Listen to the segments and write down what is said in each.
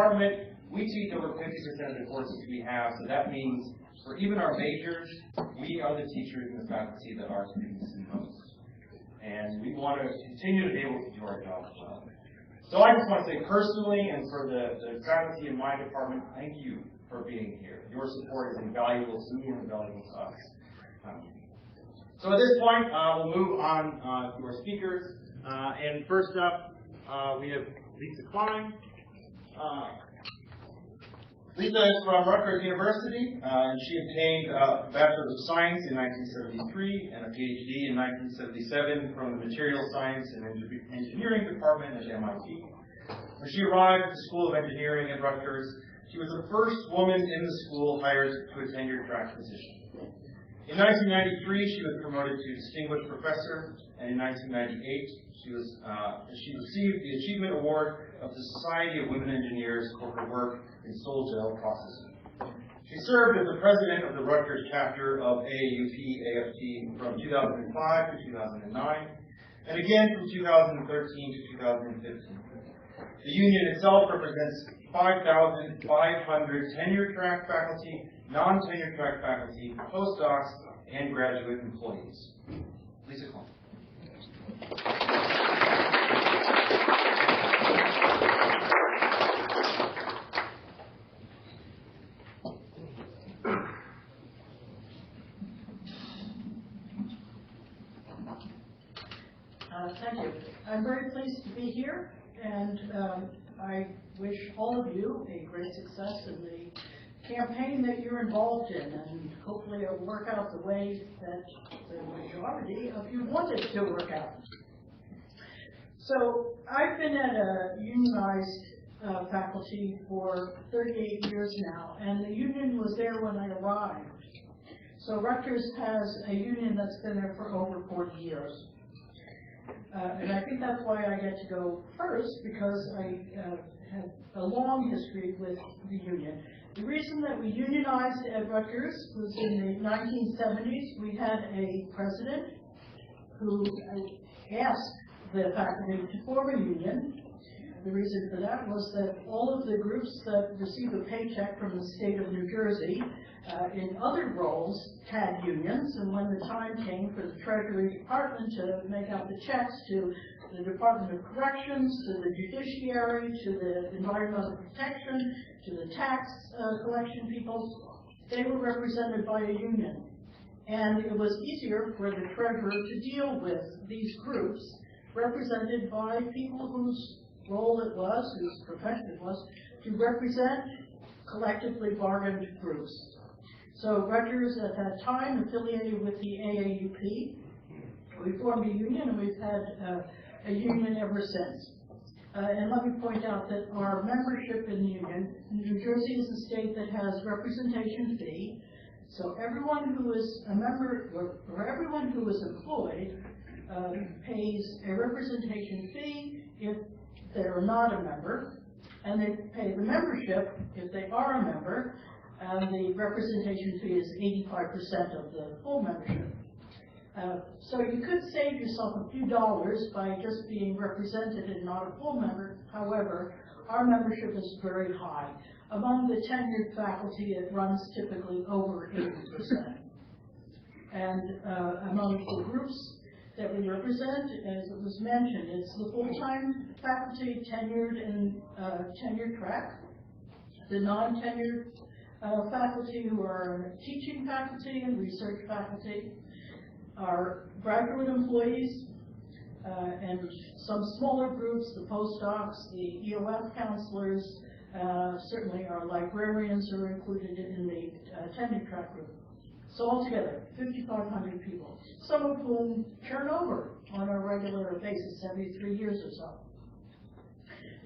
department, we teach over 50% of the courses we have, so that means for even our majors, we are the teachers and the faculty that our students see most. And we want to continue to be able to do our job well. So I just want to say personally, and for the faculty in my department, thank you for being here. Your support is invaluable to me and invaluable to us. So at this point, we'll move on to our speakers. And first up, we have Lisa Klein. Lisa is from Rutgers University, and she obtained a Bachelor of Science in 1973 and a PhD in 1977 from the Material Science and Engineering Department at MIT. When she arrived at the School of Engineering at Rutgers, she was the first woman in the school hired to a tenure track position. In 1993, she was promoted to Distinguished Professor, and in 1998, she received the Achievement Award of the Society of Women Engineers for her work in soul gel processing. She served as the president of the Rutgers chapter of AAUP-AFT from 2005 to 2009, and again from 2013 to 2015. The union itself represents 5,500 tenure-track faculty, non-tenure track faculty, postdocs, and graduate employees. Lisa Klein. Thank you. I'm very pleased to be here, and I wish all of you a great success in the campaign that you're involved in, and hopefully it will work out the way that the majority of you want it to work out. So I've been at a unionized faculty for 38 years now, and the union was there when I arrived. So Rutgers has a union that's been there for over 40 years. And I think that's why I get to go first, because I have a long history with the union. The reason that we unionized at Rutgers was in the 1970s. We had a president who asked the faculty to form a union. The reason for that was that all of the groups that receive a paycheck from the state of New Jersey in other roles had unions, and when the time came for the Treasury Department to make out the checks to the Department of Corrections, to the Judiciary, to the Environmental Protection, to the tax collection people, they were represented by a union. And it was easier for the treasurer to deal with these groups represented by people whose role it was, whose profession it was, to represent collectively bargained groups. So Rutgers at that time affiliated with the AAUP. We formed a union, and we've had a union ever since. And let me point out that our membership in the union, New Jersey is a state that has representation fee. So everyone who is a member, or everyone who is employed, pays a representation fee if they're not a member, and they pay the membership if they are a member. The representation fee is 85% of the full membership. So you could save yourself a few dollars by just being represented and not a full member. However, our membership is very high. Among the tenured faculty, it runs typically over 80%. And among the groups that we represent, as it was mentioned, it's the full-time faculty, tenured and tenure track, the non-tenured faculty who are teaching faculty and research faculty, our graduate employees, and some smaller groups, the postdocs, the EOF counselors, certainly our librarians are included in the tenure track group. So altogether, 5,500 people, some of whom turn over on a regular basis every 3 years or so.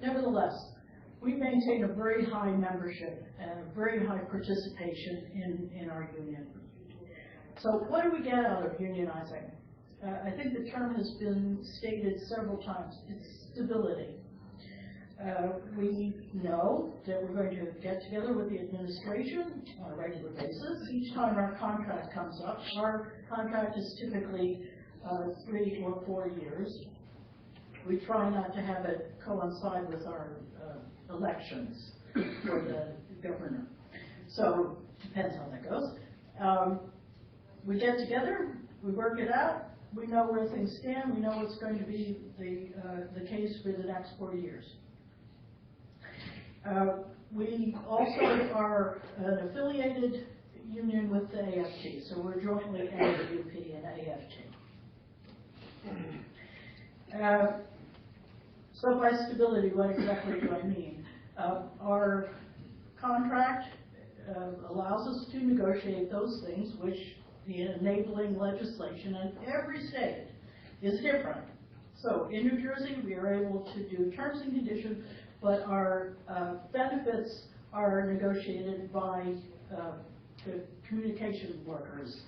Nevertheless, we maintain a very high membership and a very high participation in our union. So what do we get out of unionizing? I think the term has been stated several times. It's stability. We know that we're going to get together with the administration on a regular basis. Each time our contract comes up, our contract is typically 3 or 4 years. We try not to have it coincide with our elections. for the governor. So, depends how that goes. We get together, we work it out, we know where things stand, we know what's going to be the case for the next 4 years. We also are an affiliated union with the AFT, so we're jointly AAUP and AFT. So by stability, what exactly do I mean? Our contract allows us to negotiate those things which the enabling legislation in every state is different. So in New Jersey, we are able to do terms and conditions, but our benefits are negotiated by the communication workers.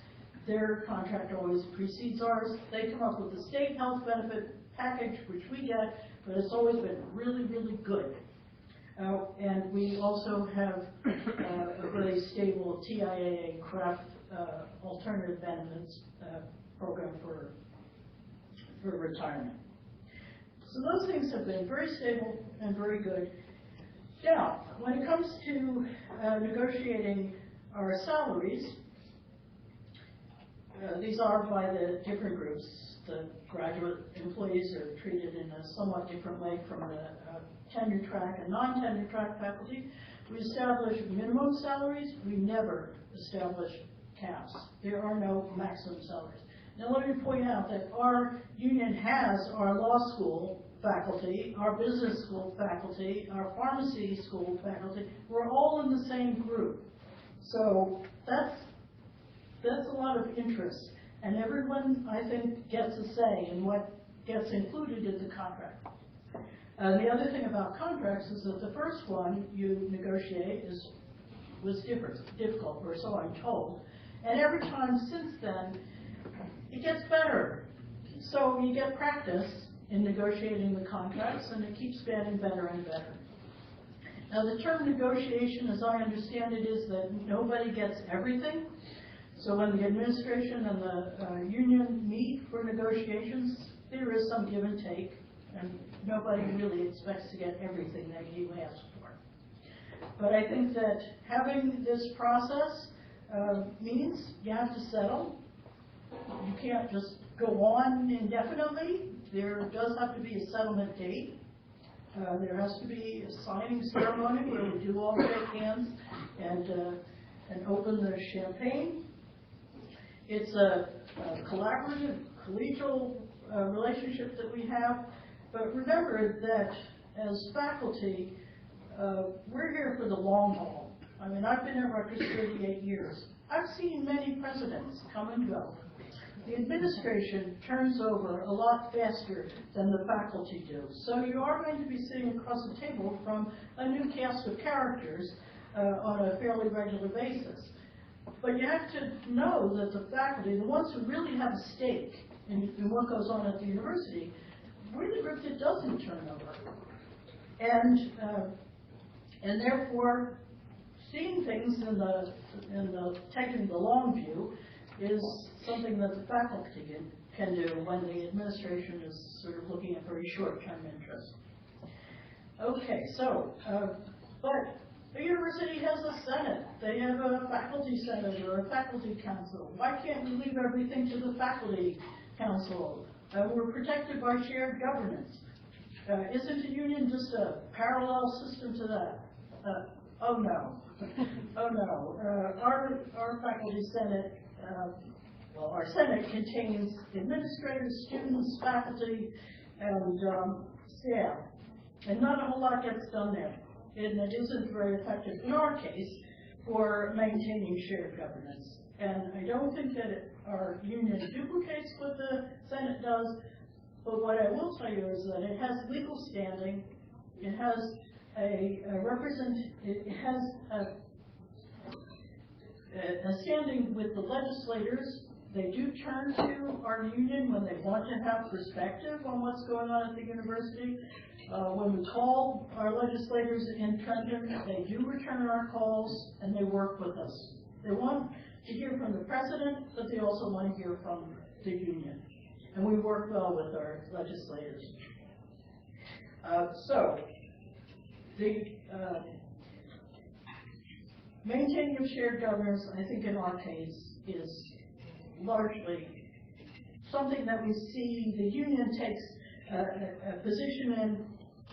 Their contract always precedes ours. They come up with the state health benefit package, which we get, but it's always been really, really good. And we also have a very stable TIAA craft alternative benefits program for retirement. So those things have been very stable and very good. Now, when it comes to negotiating our salaries, these are by the different groups. The graduate employees are treated in a somewhat different way from the tenure track and non-tenure track faculty. We establish minimum salaries. We never establish caps. There are no maximum salaries. Now let me point out that our union has our law school faculty, our business school faculty, our pharmacy school faculty. We're all in the same group. So that's a lot of interest. And everyone, I think, gets a say in what gets included in the contract. The other thing about contracts is that the first one you negotiate was difficult, or so I'm told. And every time since then, it gets better. So you get practice in negotiating the contracts, and it keeps getting better and better. Now, the term negotiation, as I understand it, is that nobody gets everything. So when the administration and the union meet for negotiations, there is some give and take, and nobody really expects to get everything that you ask for. But I think that having this process means you have to settle. You can't just go on indefinitely. There does have to be a settlement date. There has to be a signing ceremony where we do all shake hands and open the champagne. It's a collaborative, collegial relationship that we have. But remember that as faculty, we're here for the long haul. I mean, I've been at Rutgers 38 years. I've seen many presidents come and go. The administration turns over a lot faster than the faculty do. So you are going to be sitting across the table from a new cast of characters on a fairly regular basis. But you have to know that the faculty, the ones who really have a stake in what goes on at the university, we're the group that doesn't turn over. And therefore, seeing things taking the long view is something that the faculty can do when the administration is sort of looking at very short-term interest. Okay, so, but the university has a senate. They have a faculty senate or a faculty council. Why can't we leave everything to the faculty council? We're protected by shared governance. Isn't a union just a parallel system to that? Oh no. Oh no. Our faculty senate, well, our senate contains administrators, students, faculty, and staff. And not a whole lot gets done there. And it isn't very effective in our case for maintaining shared governance. And I don't think that our union duplicates what the Senate does, but what I will tell you is that it has legal standing, it has a standing with the legislators. They do turn to our union when they want to have perspective on what's going on at the university. When we call our legislators in Trenton, they do return our calls and they work with us. They want to hear from the president, but they also want to hear from the union. And we work well with our legislators. So, the Maintaining of shared governance, I think in our case, is largely something that we see the union takes a position in,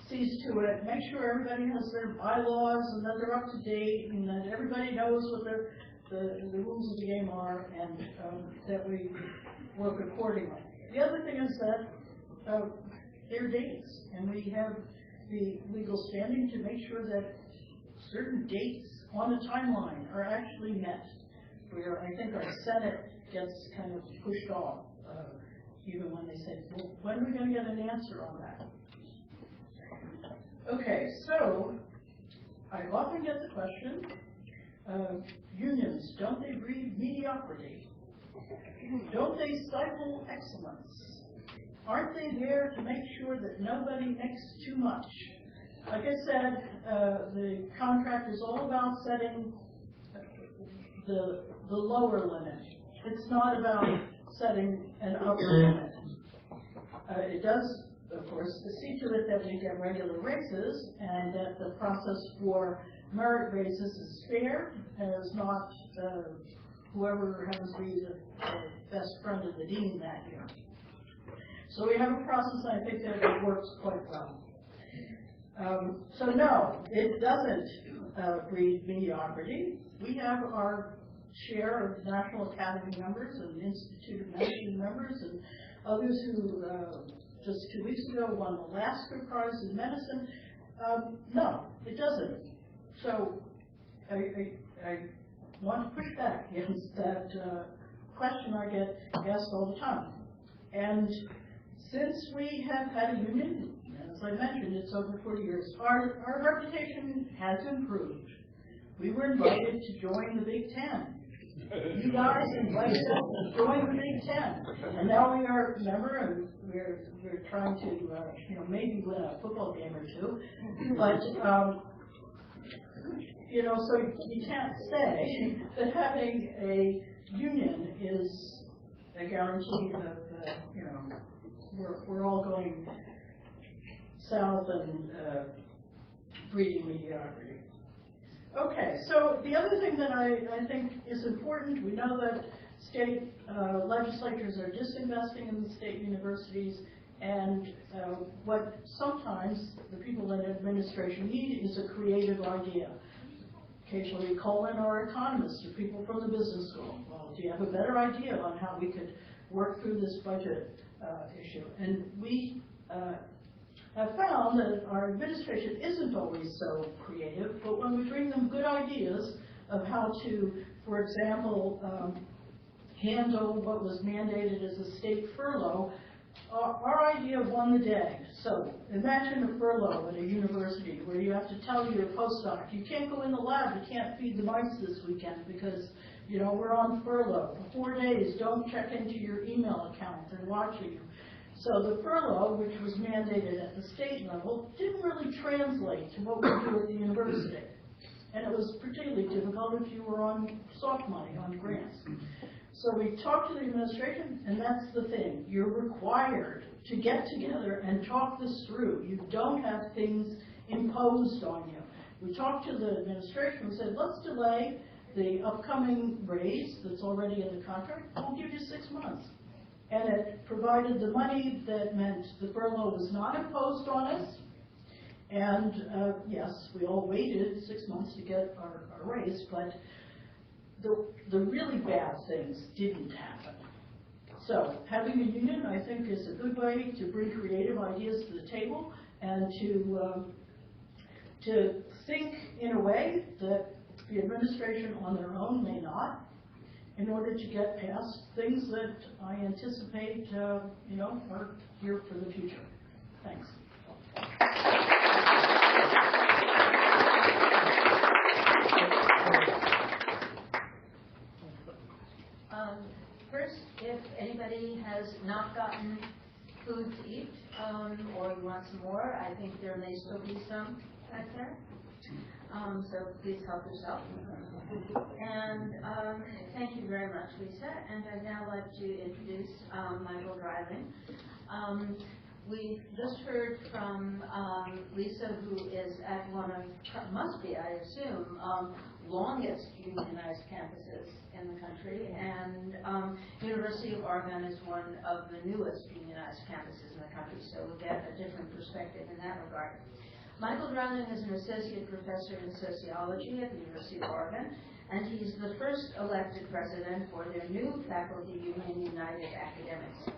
sees to it, make sure everybody has their bylaws and that they're up to date and that everybody knows what the rules of the game are, and that we work accordingly. The other thing is that there are dates, and we have the legal standing to make sure that certain dates on a timeline are actually met, where I think our Senate gets kind of pushed off, even when they say, well, when are we going to get an answer on that? Okay, so I often get the question, unions, don't they breed mediocrity? Don't they stifle excellence? Aren't they there to make sure that nobody makes too much? Like I said, the contract is all about setting the lower limit. It's not about setting an upper limit. It does, of course, see to it that we get regular raises and that the process for merit raises is fair and is not whoever happens to be the best friend of the dean that year. So we have a process, I think, that it works quite well. So no, it doesn't breed mediocrity. We have our share of National Academy members and Institute of Medicine members and others who just 2 weeks ago won the Lasker Prize in Medicine. No, it doesn't. So I want to push back against that question I get asked all the time. And since we have had a union, as I mentioned, it's over 40 years, our reputation has improved. We were invited to join the Big Ten. You guys invited us to join the Big Ten. And now we are a member, and we're trying to, maybe win a football game or two. But, so you can't say that having a union is a guarantee that, we're all going south and breeding mediocrity. Okay, so the other thing that I think is important, we know that state legislatures are disinvesting in the state universities, and what sometimes the people in administration need is a creative idea. Occasionally we call in our economists or people from the business school. Well, do you have a better idea on how we could work through this budget issue? And we have found that our administration isn't always so creative, but when we bring them good ideas of how to, for example, handle what was mandated as a state furlough, our idea won the day. So imagine a furlough at a university where you have to tell your postdoc, you can't go in the lab, you can't feed the mice this weekend because, we're on furlough. For 4 days, don't check into your email account, they're watching you. So the furlough, which was mandated at the state level, didn't really translate to what we do at the university. And it was particularly difficult if you were on soft money, on grants. So we talked to the administration, and that's the thing. You're required to get together and talk this through. You don't have things imposed on you. We talked to the administration and said, let's delay the upcoming raise that's already in the contract. We'll give you 6 months. And it provided the money that meant the furlough was not imposed on us. And yes, we all waited 6 months to get our raise, but the really bad things didn't happen. So having a union, I think, is a good way to bring creative ideas to the table and to think in a way that the administration on their own may not, in order to get past things that I anticipate, are here for the future. Thanks. First, if anybody has not gotten food to eat, or you want some more, I think there may still be some back there. So please help yourself. And thank you very much, Lisa. And I'd now like to introduce Michael Dryling. We just heard from Lisa, who is at one of, must be, I assume, longest unionized campuses in the country, and University of Oregon is one of the newest unionized campuses in the country, so we'll get a different perspective in that regard. Michael Drowning is an associate professor in sociology at the University of Oregon, and he's the first elected president for their new faculty union, United Academics.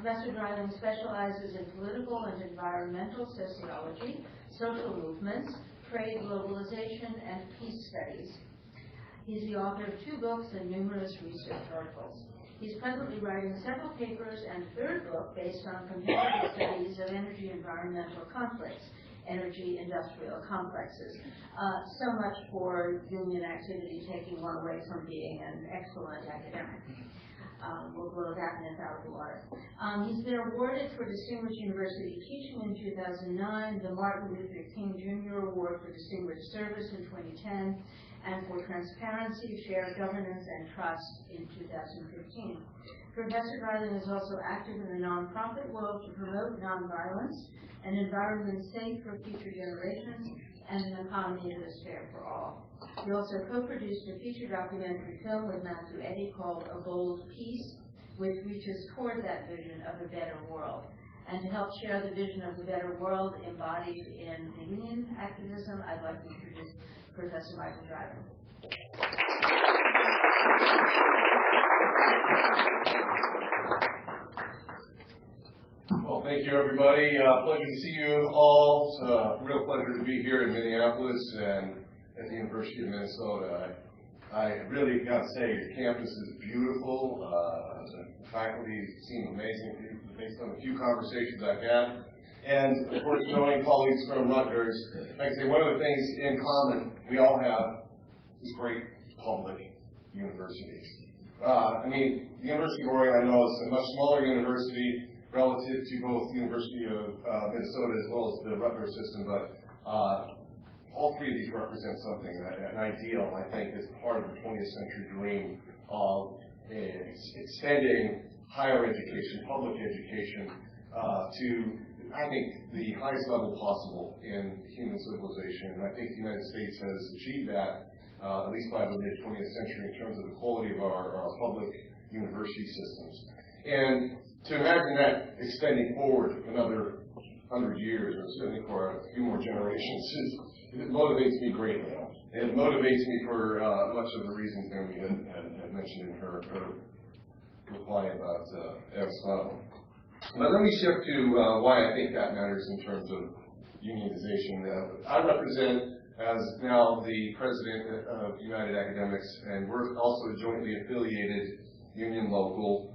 Professor Drowning specializes in political and environmental sociology, social movements, trade, globalization, and peace studies. He's the author of 2 books and numerous research articles. He's presently writing several papers and a 3rd book based on comparative studies of energy-environmental conflicts, energy-industrial complexes. So much for union activity taking one away from being an excellent academic. We'll blow that myth out of the water. He's been awarded for Distinguished University Teaching in 2009, the Martin Luther King Jr. Award for Distinguished Service in 2010, and for Transparency, Shared Governance, and Trust in 2015. Professor Drowning is also active in the nonprofit world to promote nonviolence, an environment safe for future generations, and an economy that is fair for all. He also co-produced a feature documentary film with Matthew Eddy called A Bold Peace, which reaches toward that vision of a better world. And to help share the vision of the better world embodied in the union activism, I'd like to introduce Professor Michael Drowning. Well, thank you, everybody. Pleasure to see you all. It's a real pleasure to be here in Minneapolis and at the University of Minnesota. I really got to say, your campus is beautiful. The faculty seem amazing based on a few conversations I've had. And, of course, knowing colleagues from Rutgers, I can say one of the things in common we all have is great public universities. The University of Oregon, I know, is a much smaller university relative to both the University of Minnesota as well as the Rutgers system, but all 3 of these represent something, an ideal, I think, is part of the 20th century dream of extending higher education, public education, to, I think, the highest level possible in human civilization. And I think the United States has achieved that, at least by the mid-20th century, in terms of the quality of our public university systems. And to imagine that extending forward another 100 years, or certainly for a few more generations, it motivates me greatly. It motivates me for much of the reasons Naomi had mentioned in her reply about Aristotle. Now let me shift to why I think that matters in terms of unionization. I represent, as now the president of United Academics, and we're also jointly affiliated union local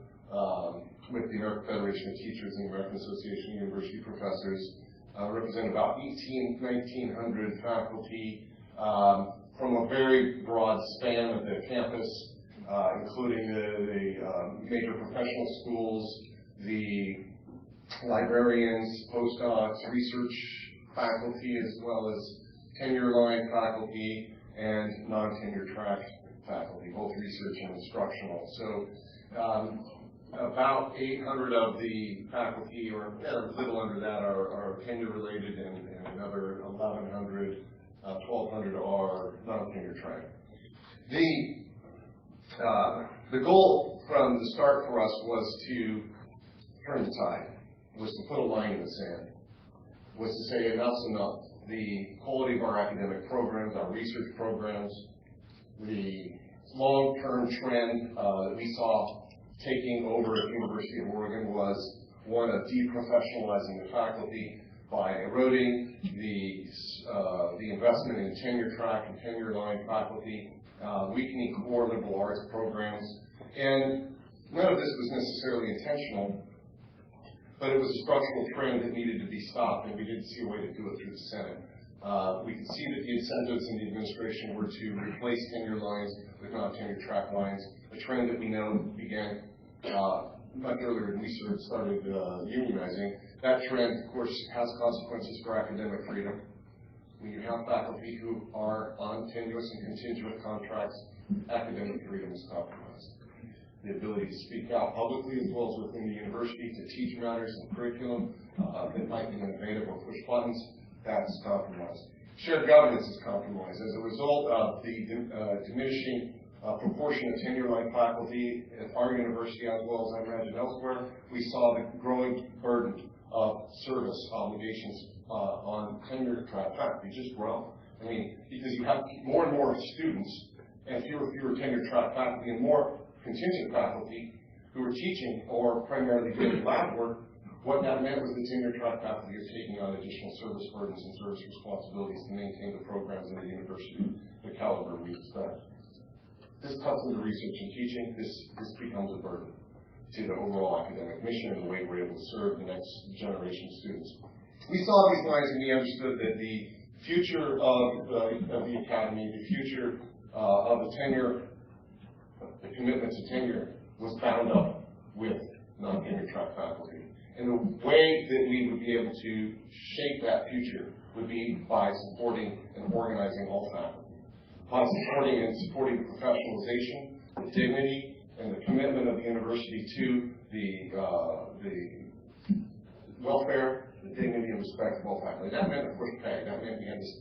with the American Federation of Teachers and the American Association of University Professors. Represent about 1,900 faculty from a very broad span of the campus, including the major professional schools, the librarians, postdocs, research faculty, as well as tenure-line faculty and non-tenure track faculty, both research and instructional. So about 800 of the faculty, or a little under that, are tenure-related, and another 1,100, 1,200 are non-tenure track. The goal from the start for us was to turn the tide, was to put a line in the sand, was to say enough's enough. The quality of our academic programs, our research programs, the long-term trend that we saw taking over at the University of Oregon was one of deprofessionalizing the faculty by eroding the investment in tenure track and tenure line faculty, weakening core liberal arts programs. And none of this was necessarily intentional, but it was a structural trend that needed to be stopped, and we didn't see a way to do it through the Senate. We could see that the incentives in the administration were to replace tenure lines with non-tenure track lines, a trend that we know began much earlier than we sort of started unionizing. That trend, of course, has consequences for academic freedom. When you have faculty who are on tenuous and contingent contracts, academic freedom is compromised. the ability to speak out publicly as well as within the university to teach matters and curriculum that might be innovative or push buttons, that's compromised. Shared governance is compromised. As a result of the diminishing proportion of tenure-line faculty at our university as well as I imagine elsewhere, we saw the growing burden of service obligations on tenure-track faculty just grow. I mean, because you have more and more students and fewer tenure-track faculty and more contingent faculty who are teaching or primarily doing lab work, what that meant was the tenure-track faculty are taking on additional service burdens and service responsibilities to maintain the programs in the university, the caliber we expect. This cuts into research and teaching. This becomes a burden to the overall academic mission and the way we're able to serve the next generation of students. We saw these lines and we understood that the future of the academy, the future of the tenure, the commitment to tenure was bound up with non-tenure track faculty. And the way that we would be able to shape that future would be by supporting and organizing all faculty, by supporting the professionalization, the dignity, and the commitment of the university to the welfare, the dignity and respect of all faculty. That meant a push pay. That meant we had this,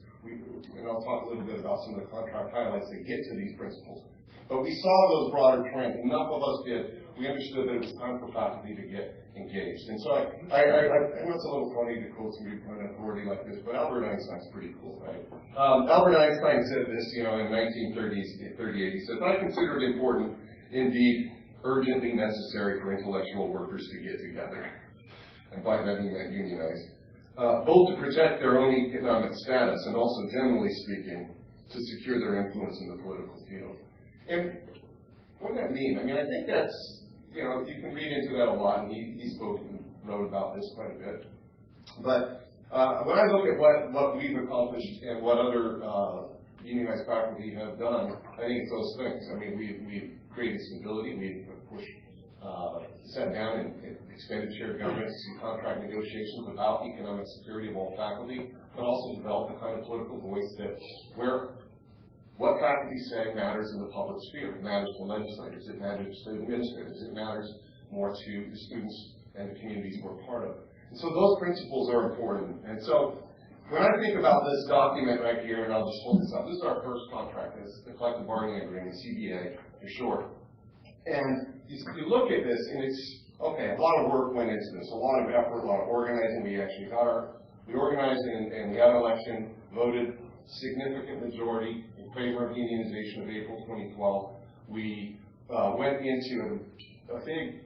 and I'll talk a little bit about some of the contract highlights that get to these principles. But we saw those broader trends. Enough of us did. We understood that it was time for faculty to get engaged. And so I know it's a little funny to quote some people in authority like this, but Albert Einstein's pretty cool, right? Albert Einstein said this, in 1938. He said, "I consider it important, indeed urgently necessary for intellectual workers to get together." And by that he meant unionize. Both to protect their own economic status and also, generally speaking, to secure their influence in the political field. And what does that mean? I mean, I think that's, you can read into that a lot, and he spoke and wrote about this quite a bit. But when I look at what we've accomplished and what other unionized faculty have done, I think it's those things. I mean, we've created stability. We've, of course, sat down and extended shared governance and contract negotiations about economic security of all faculty, but also developed a kind of political voice that where what faculty say matters in the public sphere. It matters to legislators. It matters to administrators. It matters more to the students and the communities we're part of. And so those principles are important. And so when I think about this document right here, and I'll just hold this up, this is our first contract. It's the collective bargaining agreement, CBA for short. And you look at this, and it's, okay, a lot of work went into this, a lot of effort, a lot of organizing. We actually we organized and we had an election, voted significant majority in favor of unionization of April 2012. We went into a big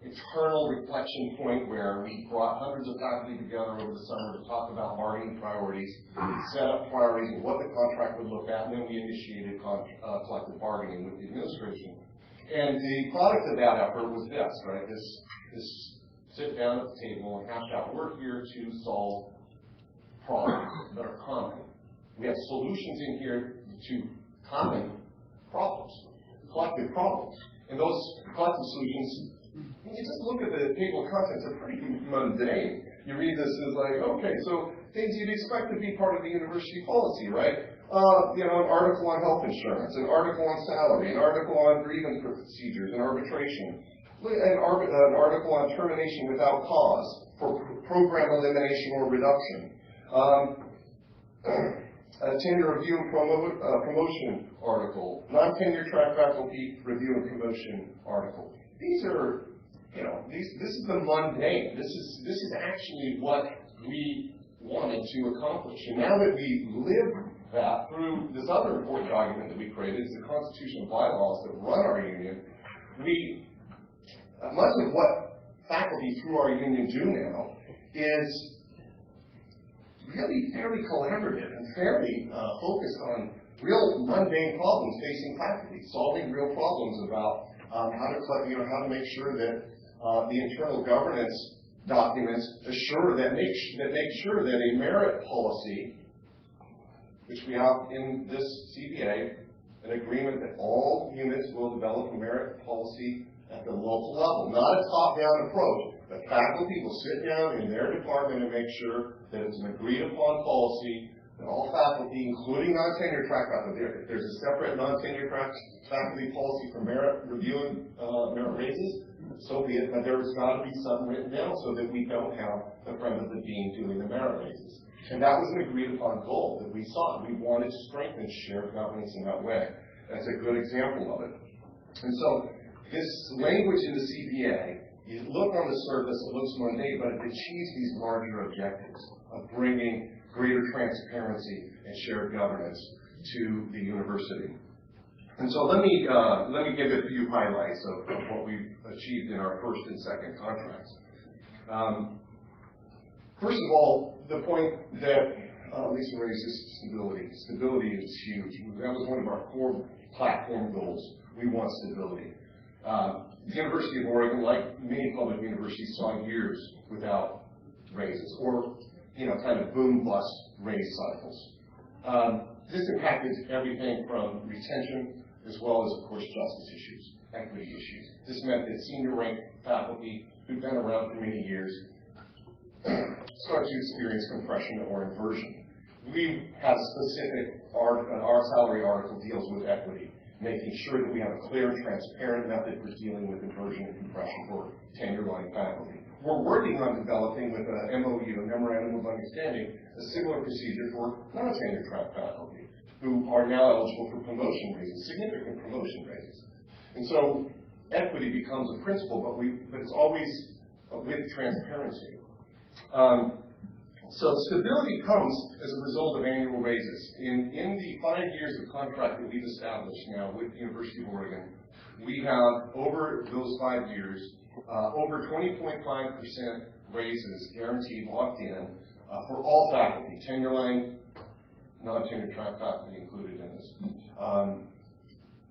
internal reflection point where we brought hundreds of faculty together over the summer to talk about bargaining priorities, set up priorities of what the contract would look at, and then we initiated collective bargaining with the administration. And the product of that effort was this, right? This sit down at the table and hash out, we're here to solve problems that are common. We have solutions in here to common problems, collective problems. And those collective solutions, when you just look at the table of contents, are pretty mundane. You read this as like, okay, so things you'd expect to be part of the university policy, right? An article on health insurance, an article on salary, an article on grievance procedures and arbitration, an article on termination without cause for program elimination or reduction, a tenure review and promotion article, non-tenure track faculty review and promotion article. These are, this is the mundane. This is actually what we wanted to accomplish. And now that we live that through this other important document that we created, is the constitutional bylaws that run our union, much of what faculty through our union do now is really fairly collaborative and fairly focused on real mundane problems facing faculty, solving real problems about how to make sure that the internal governance documents make sure that a merit policy, which we have in this CBA, an agreement that all units will develop a merit policy at the local level, not a top-down approach. The faculty will sit down in their department and make sure that it's an agreed-upon policy that all faculty, including non-tenure track faculty, if there's a separate non-tenure track faculty policy for merit review and merit raises, so be it, but there's got to be something written down so that we don't have the friend of the dean doing the merit raises. And that was an agreed upon goal that we sought. We wanted to strengthen shared governance in that way. That's a good example of it. And so this language in the CBA, you look on the surface, it looks mundane, but it achieves these larger objectives of bringing greater transparency and shared governance to the university. And so let me give a few highlights of what we've achieved in our first and second contracts. First of all, the point that Lisa raised is stability. Stability is huge. That was one of our core platform goals. We want stability. The University of Oregon, like many public universities, saw years without raises or, kind of boom-bust raise cycles. This impacted everything from retention as well as, of course, justice issues, equity issues. This meant that senior ranked faculty who've been around for many years start to experience compression or inversion. We have specific, our salary article deals with equity, making sure that we have a clear and transparent method for dealing with inversion and compression for tenure-line faculty. We're working on developing with a MOU, a Memorandum of Understanding, a similar procedure for non-tenure track faculty who are now eligible for promotion raises, significant promotion raises. And so equity becomes a principle, but it's always with transparency. So stability comes as a result of annual raises. In the 5 years of contract that we've established now with the University of Oregon, we have, over those 5 years, over 20.5% raises guaranteed, locked in, for all faculty, tenure line, non-tenure track faculty included in this.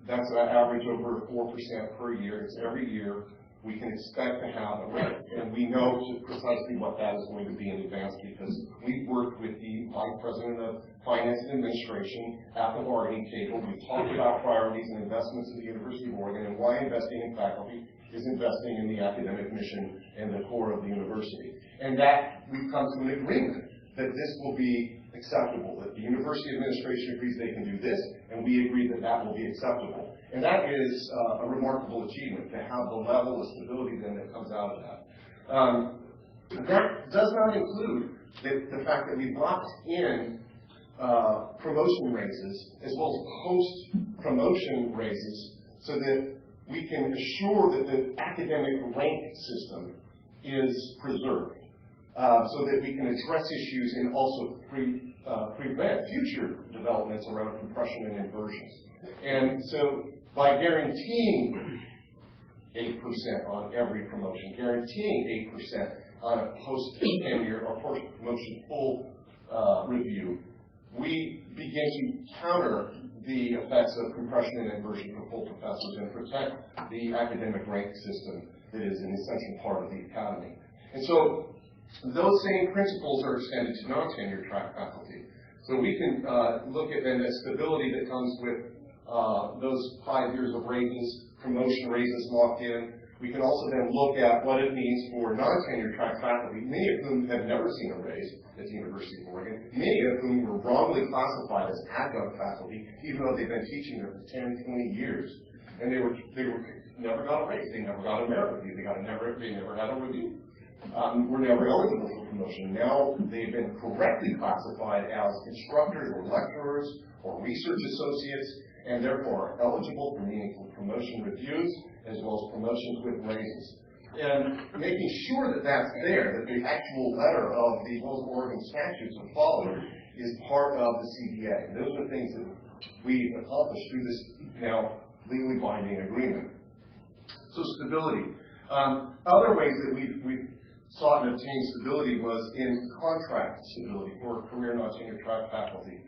That's an average over 4% per year. It's every year. We can expect to have a rate, and we know precisely what that is going to be in advance because we've worked with the Vice President of Finance and Administration at the bargaining table. We've talked about priorities and investments of the University of Oregon and why investing in faculty is investing in the academic mission and the core of the university. And that we've come to an agreement that this will be acceptable, that the university administration agrees they can do this, and we agree that that will be acceptable. And that is a remarkable achievement, to have the level of stability then that comes out of that. That does not include the fact that we've locked in promotion raises as well as post-promotion raises so that we can assure that the academic rank system is preserved, so that we can address issues and also prevent future developments around compression and inversions. And so by guaranteeing 8% on every promotion, guaranteeing 8% on a post-tenure or post-promotion full review, we begin to counter the effects of compression and inversion for full professors and protect the academic rank system that is an essential part of the academy. And so those same principles are extended to non-tenure track faculty. So we can look at then the stability that comes with those 5 years of raises, promotion raises locked in. We can also then look at what it means for non-tenure track faculty, many of whom have never seen a raise at the University of Oregon, many of whom were wrongly classified as adjunct faculty, even though they've been teaching there for 10, 20 years. And they never got a raise, they never got a merit review, they never had a review. Were never eligible for promotion. Now they've been correctly classified as instructors or lecturers or research associates, and therefore are eligible for meaningful promotion reviews as well as promotions with raises. And making sure that that's there, that the actual letter of the those Oregon statutes are followed, is part of the CBA. And those are things that we've accomplished through this now legally binding agreement. So stability. Other ways that we've sought and obtained stability was in contract stability for career non-tenure track faculty.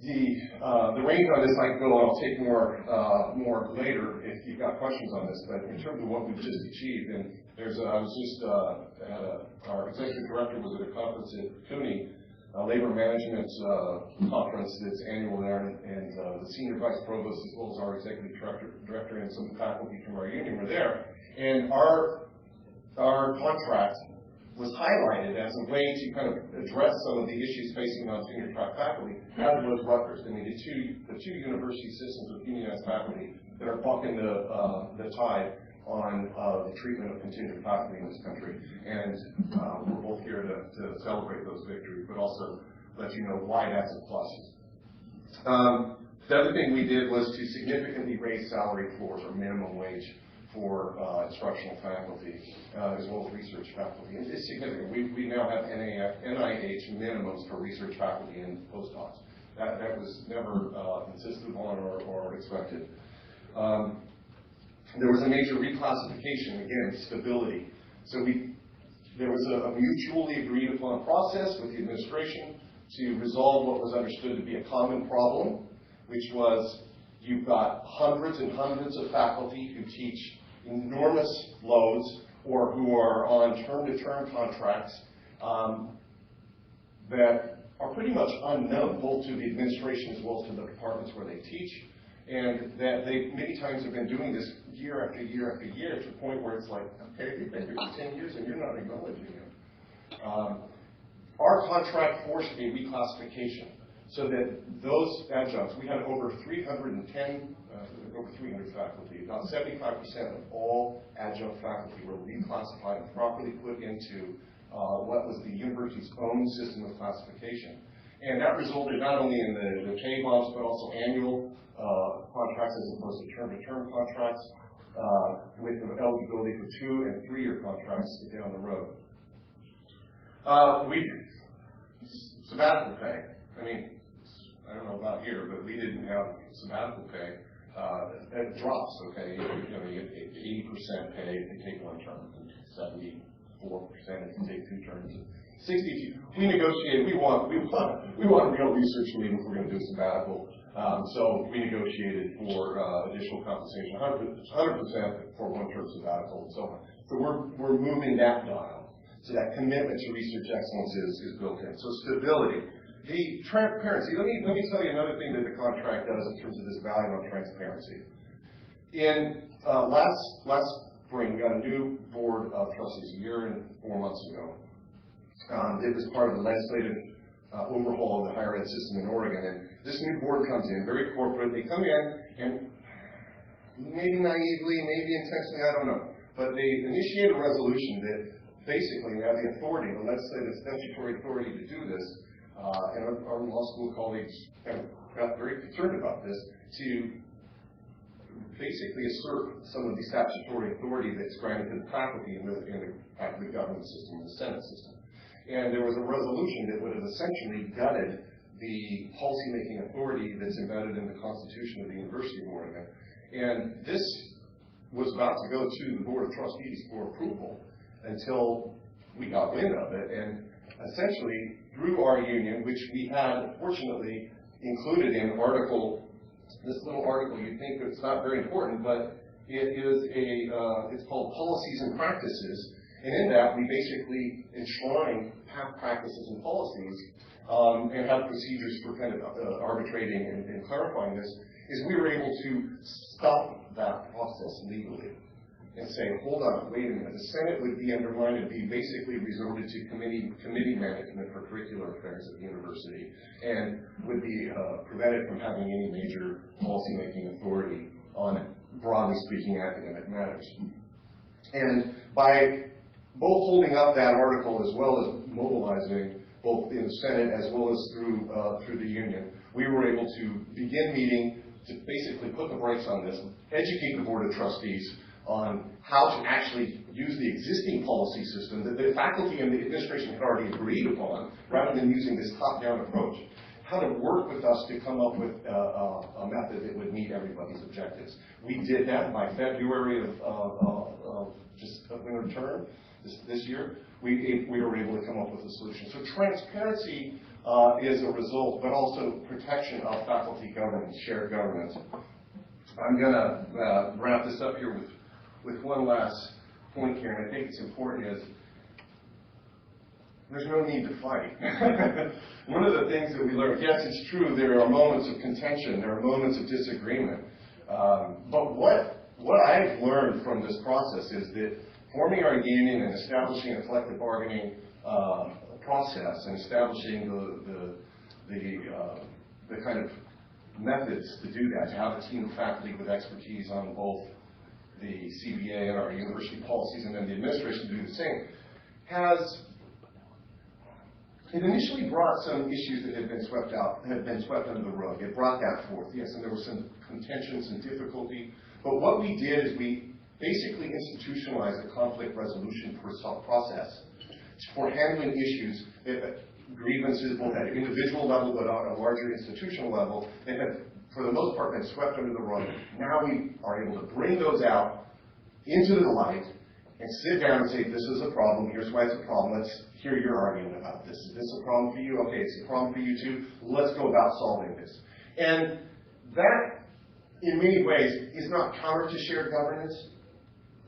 The range on this I can go on, I'll take more later if you've got questions on this, but in terms of what we've just achieved, and I was just our executive director was at a conference at CUNY, a labor management conference that's annual there, and the senior vice provost as well as our executive director and some faculty from our union were there, and our contract was highlighted as a way to kind of address some of the issues facing non-tenure track faculty, as was Rutgers. I mean, the two university systems with unionized faculty that are bucking the tide on the treatment of contingent faculty in this country. And we're both here to celebrate those victories, but also let you know why that's a plus. The other thing we did was to significantly raise salary floors or minimum wage for instructional faculty, as well as research faculty. And it's significant. We now have NIH minimums for research faculty and postdocs. That was never insisted on or expected. There was a major reclassification, again, stability. So there was a mutually agreed upon process with the administration to resolve what was understood to be a common problem, which was you've got hundreds and hundreds of faculty who teach enormous loads or who are on term-to-term contracts that are pretty much unknown, both to the administration as well as to the departments where they teach, and that they many times have been doing this year after year after year to the point where it's like, okay, you've been here for 10 years and you're not acknowledging it. Our contract forced a reclassification so that those adjuncts, we had over 300 faculty, about 75% of all adjunct faculty were reclassified and properly put into what was the university's own system of classification. And that resulted not only in the pay bumps, but also annual contracts as opposed to term-to-term contracts, with eligibility for 2- and 3-year contracts down the road. Sabbatical pay. I mean, I don't know about here, but we didn't have sabbatical pay. It drops, okay? You get 80% pay if you take one term, and 74% if you take 2 terms. 60. We negotiated. We want real research leave if we're going to do a sabbatical. So we negotiated for additional compensation, 100% for 1-term sabbatical, and so on. So we're moving that dial. So that commitment to research excellence is built in. So stability. The transparency. Let me tell you another thing that the contract does in terms of this value on transparency. In last spring, we got a new board of trustees a year and 4 months ago. It was part of the legislative overhaul of the higher ed system in Oregon, and this new board comes in very corporate. They come in and maybe naively, maybe intentionally, I don't know, but they initiate a resolution that basically we have the authority, the legislative statutory authority to do this. And our law school colleagues kind of got very concerned about this, to basically assert some of the statutory authority that's granted to the faculty in the faculty government system, in the Senate system. And there was a resolution that would have essentially gutted the policymaking authority that's embedded in the Constitution of the University of Oregon. And this was about to go to the Board of Trustees for approval until we got wind of it. And essentially, through our union, which we had, fortunately, included in this little article, you'd think it's not very important, but it is it's called Policies and Practices. And in that, we basically enshrine past practices and policies and have procedures for kind of arbitrating and clarifying this, is we were able to stop that process legally and say, hold on, wait a minute, the Senate would be undermined and be basically resorted to committee management for curricular affairs at the university, and would be prevented from having any major policymaking authority on, broadly speaking, academic matters. And by both holding up that article as well as mobilizing both in the Senate as well as through the union, we were able to begin meeting to basically put the brakes on this, educate the Board of Trustees on how to actually use the existing policy system that the faculty and the administration had already agreed upon, rather than using this top-down approach. How to work with us to come up with a method that would meet everybody's objectives. We did that by February of just a winter term this year. We were able to come up with a solution. So transparency is a result, but also protection of faculty governance, shared governance. I'm going to wrap this up here with one last point here, and I think it's important, is there's no need to fight. One of the things that we learned, yes, it's true, there are moments of contention, there are moments of disagreement, but what I've learned from this process is that forming our union and establishing a collective bargaining process and establishing the kind of methods to do that, to have a team of faculty with expertise on both the CBA and our university policies, and then the administration to do the same, it initially brought some issues that had been swept under the rug. It brought that forth, yes, and there were some contentions and difficulty. But what we did is we basically institutionalized a conflict resolution process for handling issues, grievances both at an individual level but on a larger institutional level that had, for the most part, been swept under the rug. Now we are able to bring those out into the light and sit down and say, this is a problem, here's why it's a problem, let's hear your argument about this. Is this a problem for you? Okay, it's a problem for you too. Let's go about solving this. And that, in many ways, is not counter to shared governance,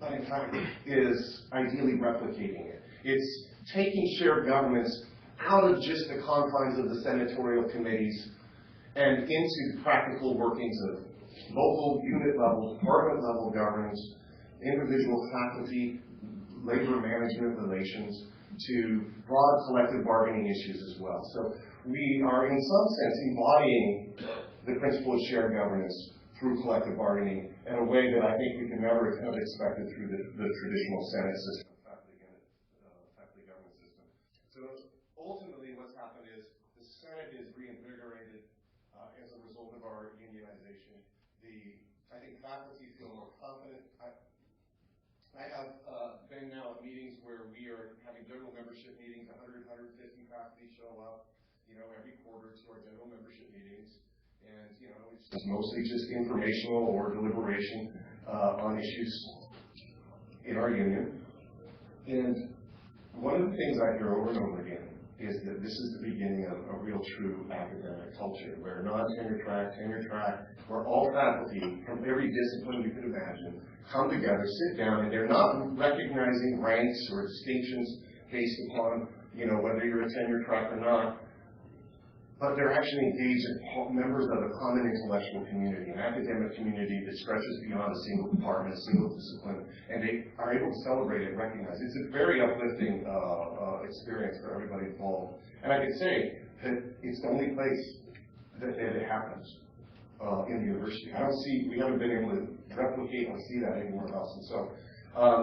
but in fact is ideally replicating it. It's taking shared governance out of just the confines of the senatorial committees and into the practical workings of local unit level, department level governance, individual faculty, labor management relations, to broad collective bargaining issues as well. So we are in some sense embodying the principle of shared governance through collective bargaining in a way that I think we can never have expected through the traditional Senate system, faculty government system. So ultimately what's happened is the Senate is reinvigorated as a result of our unionization. I think faculty feel more confident. I have been now at meetings where we are having general membership meetings, 100, 150 faculty show up, every quarter to our general membership meetings. And, it's mostly just informational or deliberation on issues in our union. And one of the things I hear over and over again is that this is the beginning of a real true academic culture, where non-tenure track, tenure track, where all faculty from every discipline you could imagine come together, sit down, and they're not recognizing ranks or distinctions based upon, whether you're a tenure track or not, but they're actually engaged as members of a common intellectual community, an academic community that stretches beyond a single department, a single discipline, and they are able to celebrate it and recognize it. It's a very uplifting experience for everybody involved. And I can say that it's the only place that it happens in the university. We haven't been able to replicate and see that anywhere else. And so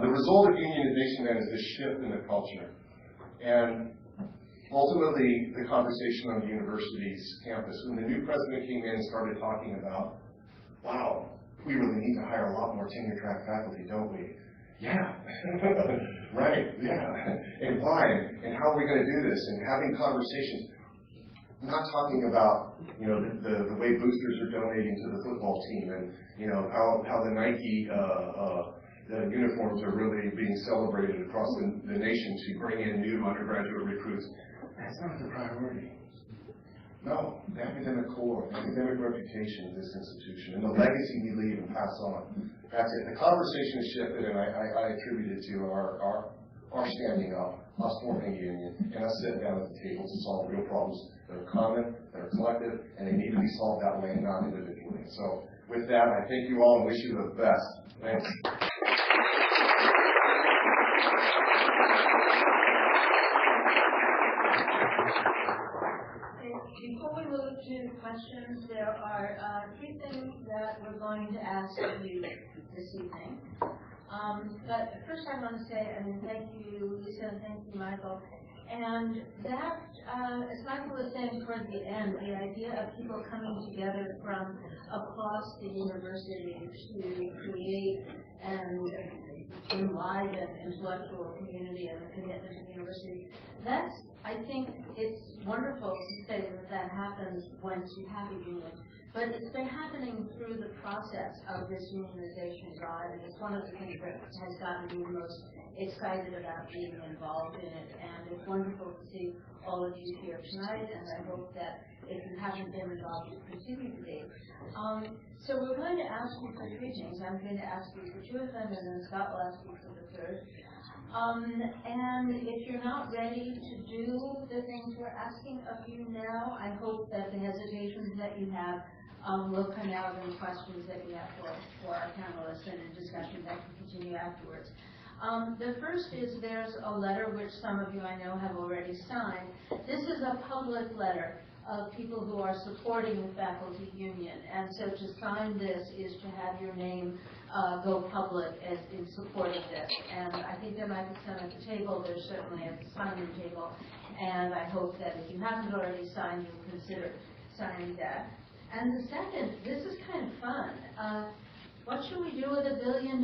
the result of unionization then is this shift in the culture. And ultimately, the conversation on the university's campus, when the new president came in and started talking about, wow, we really need to hire a lot more tenure track faculty, don't we? Yeah, right, yeah. And why? And how are we going to do this? And having conversations. I'm not talking about, the way boosters are donating to the football team and, how the Nike the uniforms are really being celebrated across the nation to bring in new undergraduate recruits. That's not the priority. No, the academic core, the academic reputation of this institution, and the legacy we leave and pass on. That's it. The conversation has shifted, and I attribute it to our standing up, us forming a union, and us sitting down at the table to solve real problems that are common, that are collective, and they need to be solved that way and not individually. So with that, I thank you all and wish you the best. Thanks. Before we move to questions, there are three things that we're going to ask of you this evening. But first I want to say, thank you, Lisa, and thank you, Michael. And that, as Michael was saying toward the end, the idea of people coming together from across the university to create and enliven intellectual community and the commitment to the university, I think it's wonderful to say that happens once you have a union. But it's been happening through the process of this unionization drive, and it's one of the things that has gotten me most excited about being involved in it. And it's wonderful to see all of you here tonight, and I hope that if you haven't been involved, you continue to be. So we're going to ask you for three things. I'm going to ask you for two of them, and then Scott will ask you for the third. And if you're not ready to do the things we're asking of you now, I hope that the hesitations that you have will come out in questions that you have for our panelists and a discussion that can continue afterwards. The first is there's a letter which some of you I know have already signed. This is a public letter of people who are supporting the faculty union, and so to sign this is to have your name go public as in support of this. And I think there might be some at the table. There's certainly at the signing table, and I hope that if you haven't already signed, you'll consider signing that. And the second, this is kind of fun. What should we do with $1 billion?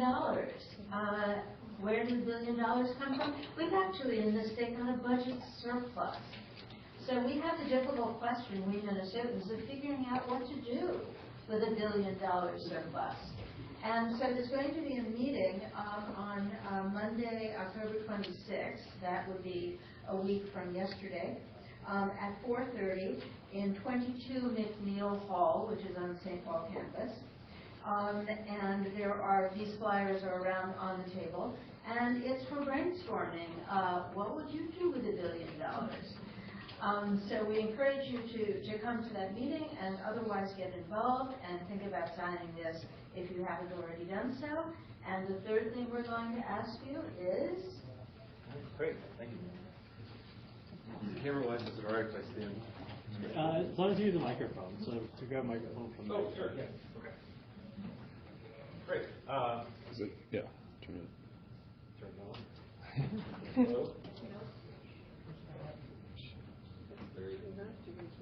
Where did $1 billion come from? We've actually in this state got a budget surplus. So we have the difficult question, we Minnesotans, of figuring out what to do with $1 billion surplus. And so there's going to be a meeting on Monday, October 26th. That would be a week from yesterday, at 4:30 in 22 McNeil Hall, which is on the St. Paul campus. And these flyers are around on the table. And it's for brainstorming. What would you do with $1 billion? So we encourage you to come to that meeting and otherwise get involved and think about signing this if you haven't already done so. And the third thing we're going to ask you is... Great, thank you. Camera-wise, is it all right if I stand? As long as you use a microphone, so to grab a microphone from there. Oh, sure, yeah, okay. Great. Is it? Yeah. Turn it. Turn it on. Hello?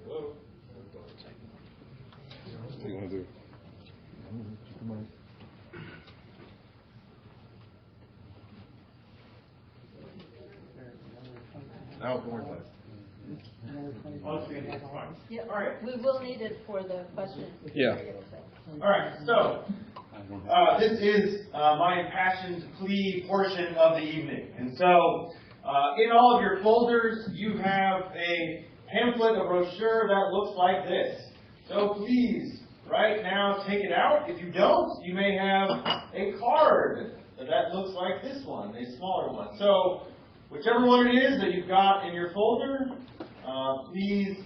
Hello? What do you want to do? Come on. Now, don't worry about it. Yeah, All right. we will need it for the question. Yeah. All right, so this is my impassioned plea portion of the evening. And so in all of your folders, you have a pamphlet, a brochure that looks like this. So please, right now, take it out. If you don't, you may have a card that looks like this one, a smaller one. So whichever one it is that you've got in your folder, please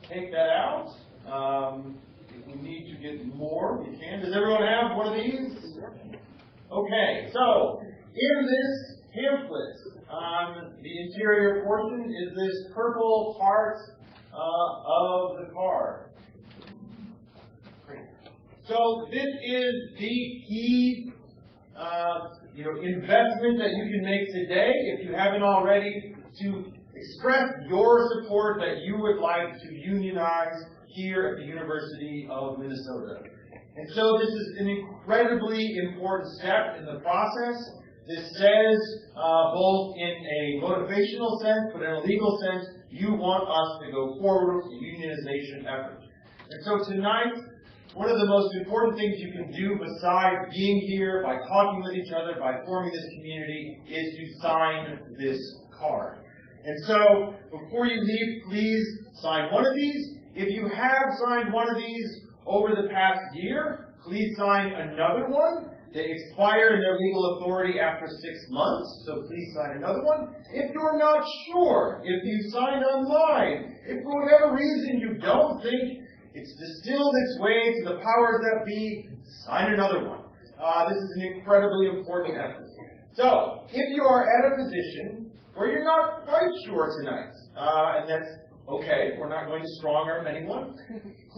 take that out. If we need to get more, we can. Does everyone have one of these? Okay, so in this pamphlet, on the interior portion is this purple part of the card. Great. So this is the key investment that you can make today, if you haven't already, to express your support that you would like to unionize here at the University of Minnesota. And so this is an incredibly important step in the process. This says, both in a motivational sense, but in a legal sense, you want us to go forward with the unionization effort. And so tonight, one of the most important things you can do besides being here, by talking with each other, by forming this community, is to sign this card. And so, before you leave, please sign one of these. If you have signed one of these over the past year, please sign another one. They expire in their legal authority after 6 months, so please sign another one. If you're not sure, if you signed online, if for whatever reason you don't think it's distilled its way to the powers that be, sign another one. This is an incredibly important effort. So, if you are at a position where you're not quite sure tonight, and that's okay, we're not going to strong-arm anyone,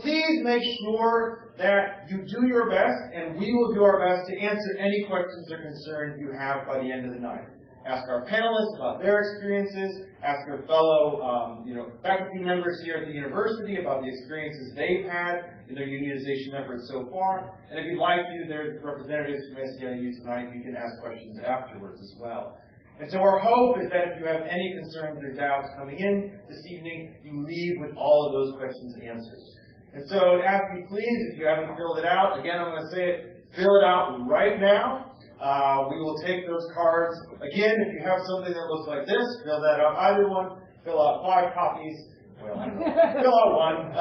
please make sure that you do your best, and we will do our best to answer any questions or concerns you have by the end of the night. Ask our panelists about their experiences, ask our fellow faculty members here at the university about the experiences they've had in their unionization efforts so far. And if you'd like to, there's representatives from SEIU tonight. You can ask questions afterwards as well. And so our hope is that if you have any concerns or doubts coming in this evening, you leave with all of those questions answered. And so I'd ask you please, if you haven't filled it out, again I'm going to say it, fill it out right now. We will take those cards. Again, if you have something that looks like this, fill that out either one. Fill out 5 copies. Well, I don't know. Fill out one.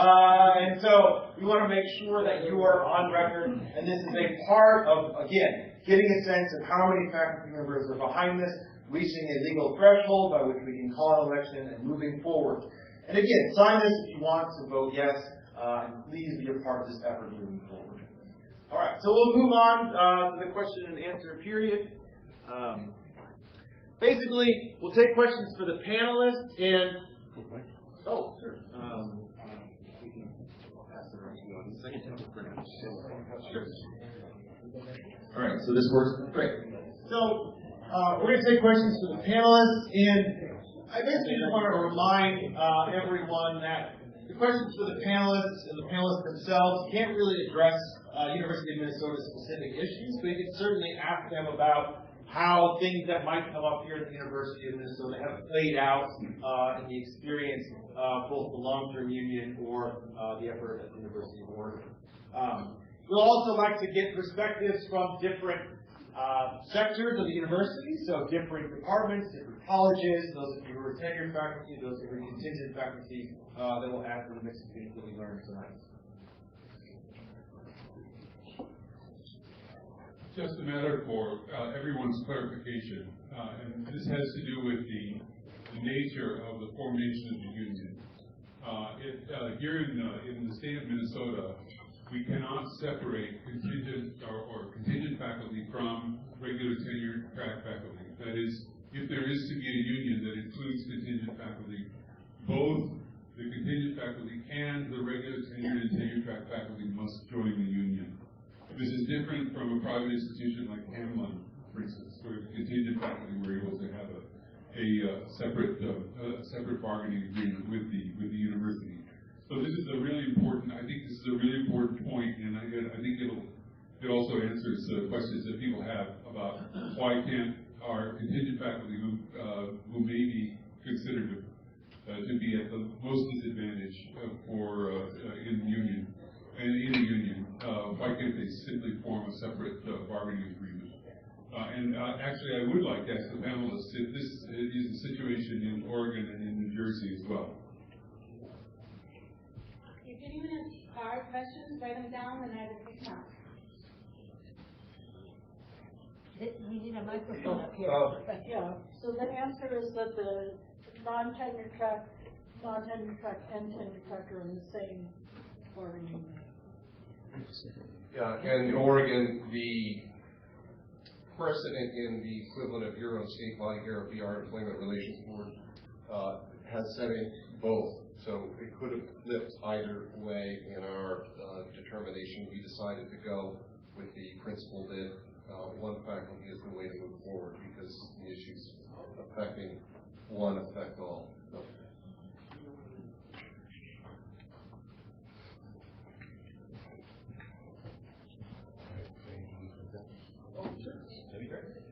And so we want to make sure that you are on record. And this is a part of, again, getting a sense of how many faculty members are behind this, reaching a legal threshold by which we can call an election and moving forward. And again, sign this if you want to vote yes, and please be a part of this effort moving forward. All right, so we'll move on to the question and answer period. basically, we'll take questions for the panelists and, oh, sure. We can pass it around to you on the second. Sure. All right, so this works. Great. So, we're going to take questions for the panelists, and I basically just want to remind everyone that the questions for the panelists and the panelists themselves can't really address University of Minnesota specific issues, but you can certainly ask them about how things that might come up here at the University of Minnesota have played out in the experience of both the long-term union or the effort at the University of Oregon. We'll also like to get perspectives from different sectors of the university, so different departments, different colleges, those of you who are tenured faculty, those who are contingent faculty, that will add to the mix of things that we learned tonight. Just a matter for everyone's clarification, and this has to do with the nature of the formation of the union. Here in the state of Minnesota, we cannot separate contingent or contingent faculty from regular tenure track faculty. That is, if there is to be a union that includes contingent faculty, both the contingent faculty and the regular tenure and tenure track faculty must join the union. This is different from a private institution like Hamlin, for instance, where the contingent faculty were able to have a separate bargaining agreement with the university. So this is a really important. I think this is a really important point, and I think it also answers questions that people have about why can't our contingent faculty who may be considered to be at the most disadvantage in the union. And in a union, why can't they simply form a separate bargaining agreement? Actually, I would like to ask the panelists if this is the situation in Oregon and in New Jersey as well. If anyone has questions, write them down and I will pick them up. We need a microphone up here. Yeah, so the answer is that the non-tenure track, and tenure track are in the same bargaining. Yeah, and in Oregon, the precedent in the equivalent of your own state body here, the Our Employment Relations Board, has set in both. So it could have flipped either way in our determination. We decided to go with the principle that one faculty is the way to move forward because the issues affecting one affect all. So.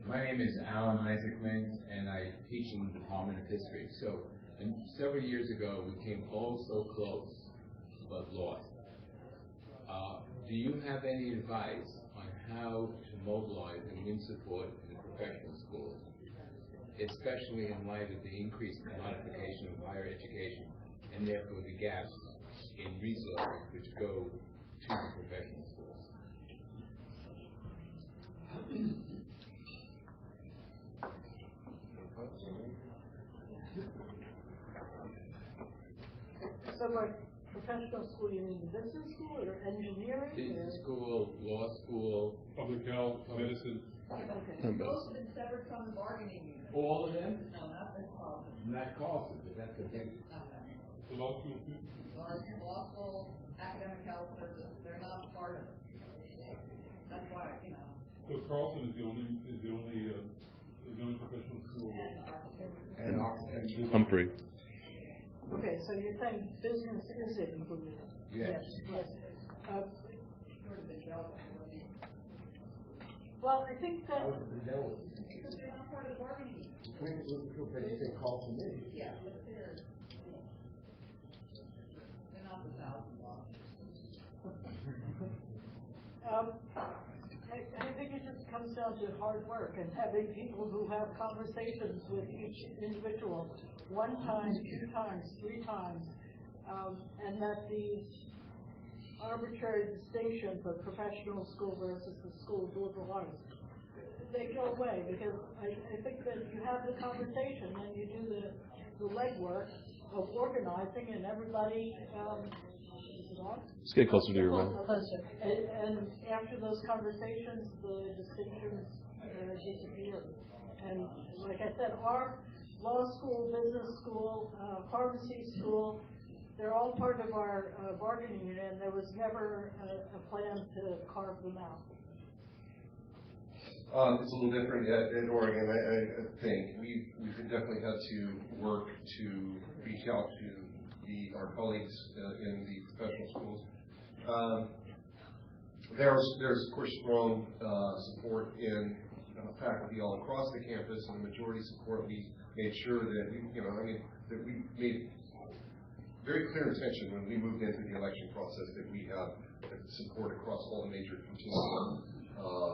My name is Alan Isaacman, and I teach in the Department of History. So, several years ago, we came all so close, but lost. Do you have any advice on how to mobilize and win support in the professional schools, especially in light of the increased commodification of higher education, and therefore the gaps in resources which go to the professional schools? So like professional school, you mean business school or engineering? Business school, law school, Public health, medicine. Okay. Most have been severed from the bargaining unit. all of them? No, not this Carlton. Not Carlson, but that's the thing. The law school too. Law school, academic health, they're not part of it. That's why, So Carlson is the only professional school. And Humphrey. Okay, so you're saying business is included? yes. Yes. Well, I think that, because they're not part of the bargaining unit. But you say Carlson is. Yeah, but they're not the $1,000. I think it just comes down to hard work and having people who have conversations with each individual 1 time, 2 times, 3 times, and that the arbitrary distinctions of professional school versus the school of liberal arts, they go away because I think that you have the conversation and you do the legwork of organizing and everybody Just get closer to your mouth. and after those conversations, the distinctions disappear. And like I said, our law school, business school, pharmacy school, they're all part of our bargaining unit, and there was never a plan to carve them out. It's a little different at Oregon, I think. We've definitely had to work to reach out to our colleagues in the professional schools. There's of course strong support in faculty all across the campus, and the majority support. We made sure that that we made very clear intention when we moved into the election process that we have support across all the major continuing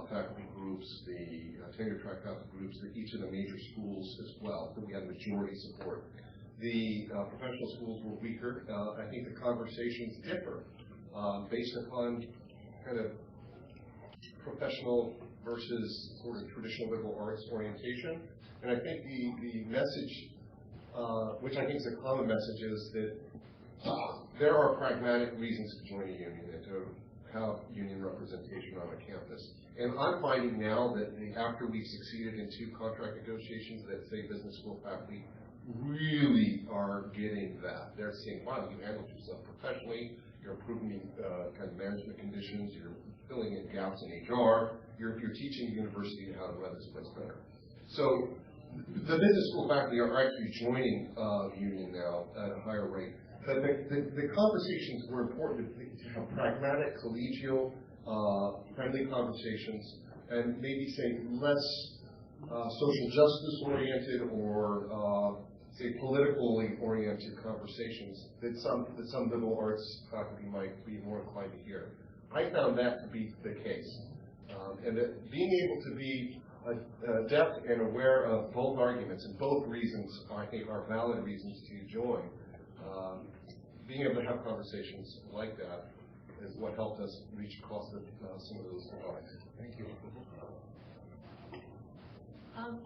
faculty groups, the tenure track faculty groups, each of the major schools as well, that we had majority support. The professional schools were weaker. I think the conversations differ based upon kind of professional versus sort of traditional liberal arts orientation. And I think the message, which I think is a common message, is that there are pragmatic reasons to join a union and to have union representation on a campus. And I'm finding now that after we've succeeded in 2 contract negotiations, that say business school faculty really are getting that. They're saying, wow, you handled yourself professionally, you're improving kind of management conditions, you're filling in gaps in HR, you're teaching the university how to run this place better. So the business school faculty are actually joining the union now at a higher rate. But the conversations were important to have pragmatic, collegial, friendly conversations, and maybe say less social justice oriented or say politically oriented conversations that some liberal arts faculty might be more inclined to hear. I found that to be the case, and that being able to be adept and aware of both arguments and both reasons, I think, are valid reasons to join. Being able to have conversations like that is what helped us reach across some of those divides. Thank you.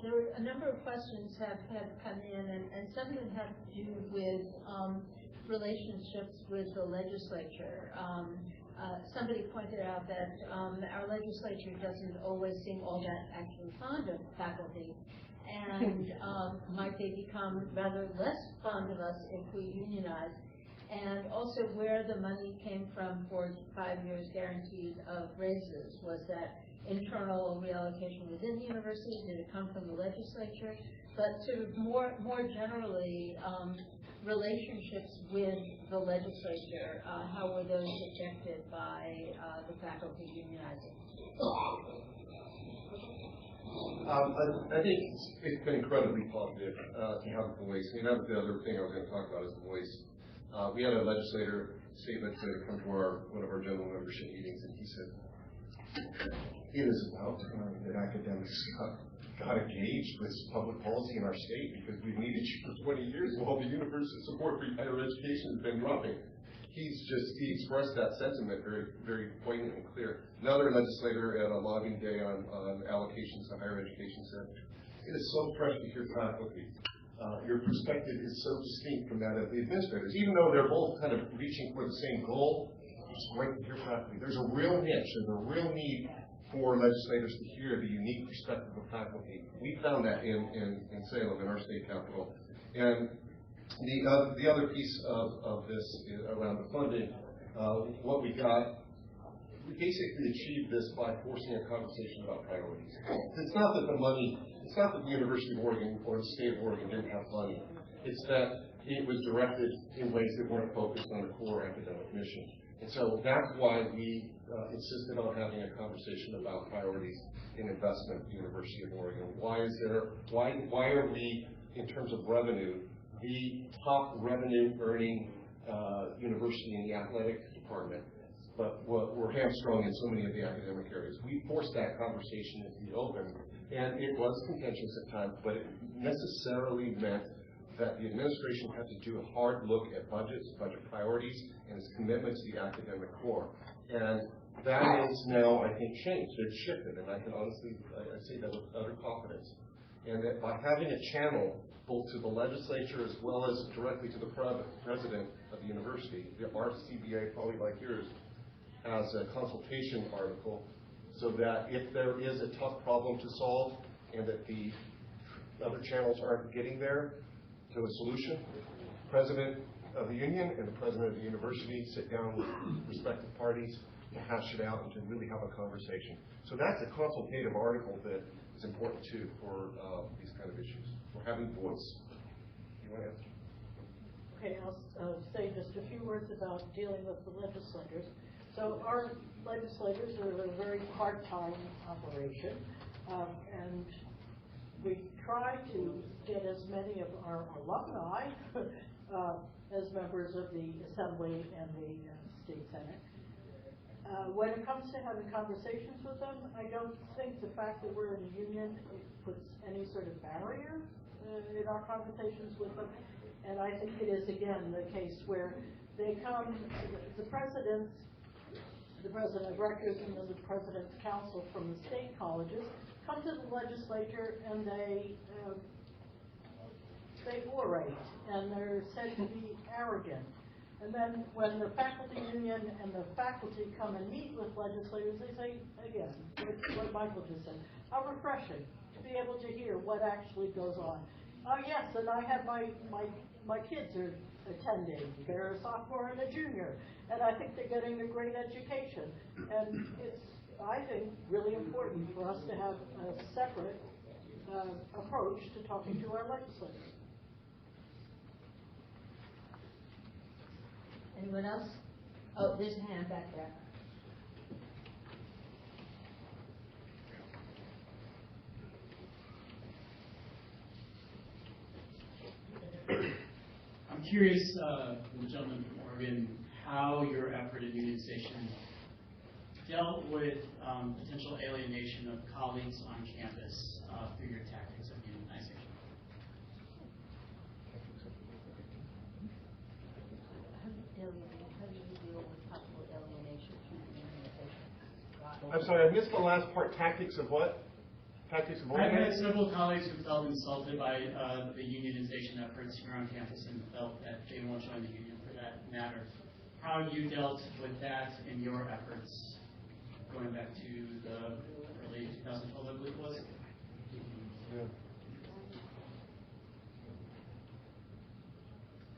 There were a number of questions have come in, and some of them have to do with relationships with the legislature. Somebody pointed out that our legislature doesn't always seem all that actually fond of faculty, and might they become rather less fond of us if we unionize? And also where the money came from for 5 years guaranteed of raises. Was that internal reallocation within the university? Did it come from the legislature? But sort of more generally, relationships with the legislature, how were those affected by the faculty unionizing? I think it's been incredibly positive to have a voice. And that was the other thing I was going to talk about is the voice. We had a legislator statement to come to one of our general membership meetings, and he said, it is about time that academics got engaged with public policy in our state, because we've needed you for 20 years while the university support for higher education has been dropping. He expressed that sentiment very, very poignant and clear. Another legislator at a lobbying day on allocations to higher education said, it is so fresh to hear faculty. Your perspective is so distinct from that of the administrators. Even though they're both kind of reaching for the same goal, it's great to hear faculty. There's a real niche, there's a real need for legislators to hear the unique perspective of faculty. We found that in Salem, in our state capital. And the other piece of this is around the funding. What we got, we basically achieved this by forcing a conversation about priorities. It's not that the University of Oregon or the state of Oregon didn't have money. It's that it was directed in ways that weren't focused on the core academic mission. And so that's why we insisted on having a conversation about priorities in investment at the University of Oregon. Why are we, in terms of revenue, the top revenue earning university in the athletic department, but we're hamstrung in so many of the academic areas? We forced that conversation into the open, and it was contentious at times, but it necessarily meant that the administration had to do a hard look at budgets, budget priorities, and its commitment to the academic core. And that is now, I think, changed. It's shifted, and I can honestly, I say that with utter confidence. And that by having a channel both to the legislature as well as directly to the president of the university, our CBA, probably like yours, has a consultation article so that if there is a tough problem to solve and that the other channels aren't getting there to a solution, the president of the union and the president of the university sit down with respective parties to hash it out and to really have a conversation. So that's a consultative article that is important too for these kind of issues. We're having voice. You want to answer? Okay, I'll say just a few words about dealing with the legislators. So our legislators are a very part-time operation, and we try to get as many of our alumni as members of the Assembly and the State Senate. When it comes to having conversations with them, I don't think the fact that we're in a union puts any sort of barrier in our conversations with them. And I think it is, again, the case where they come, the president of Rutgers and then the president's council from the state colleges come to the legislature and they orate, and they're said to be arrogant. And then when the faculty union and the faculty come and meet with legislators, they say, again, what Michael just said, how refreshing to be able to hear what actually goes on. Oh yes, and I have my kids are attending. They're a sophomore and a junior, and I think they're getting a great education. And it's, I think, really important for us to have a separate approach to talking to our legislators. Anyone else? Oh, there's a hand back there. I'm curious, from the gentleman from Oregon, how your effort at unionization dealt with potential alienation of colleagues on campus through your tactics of unionization. How do you deal with possible alienation through unionization? I'm sorry, I missed the last part. Tactics of what? Tactics of what? I've had several colleagues who felt insulted by the unionization efforts here on campus and felt that they won't join the union for that matter. How you dealt with that in your efforts going back to the early 2012, I believe it was? Yeah.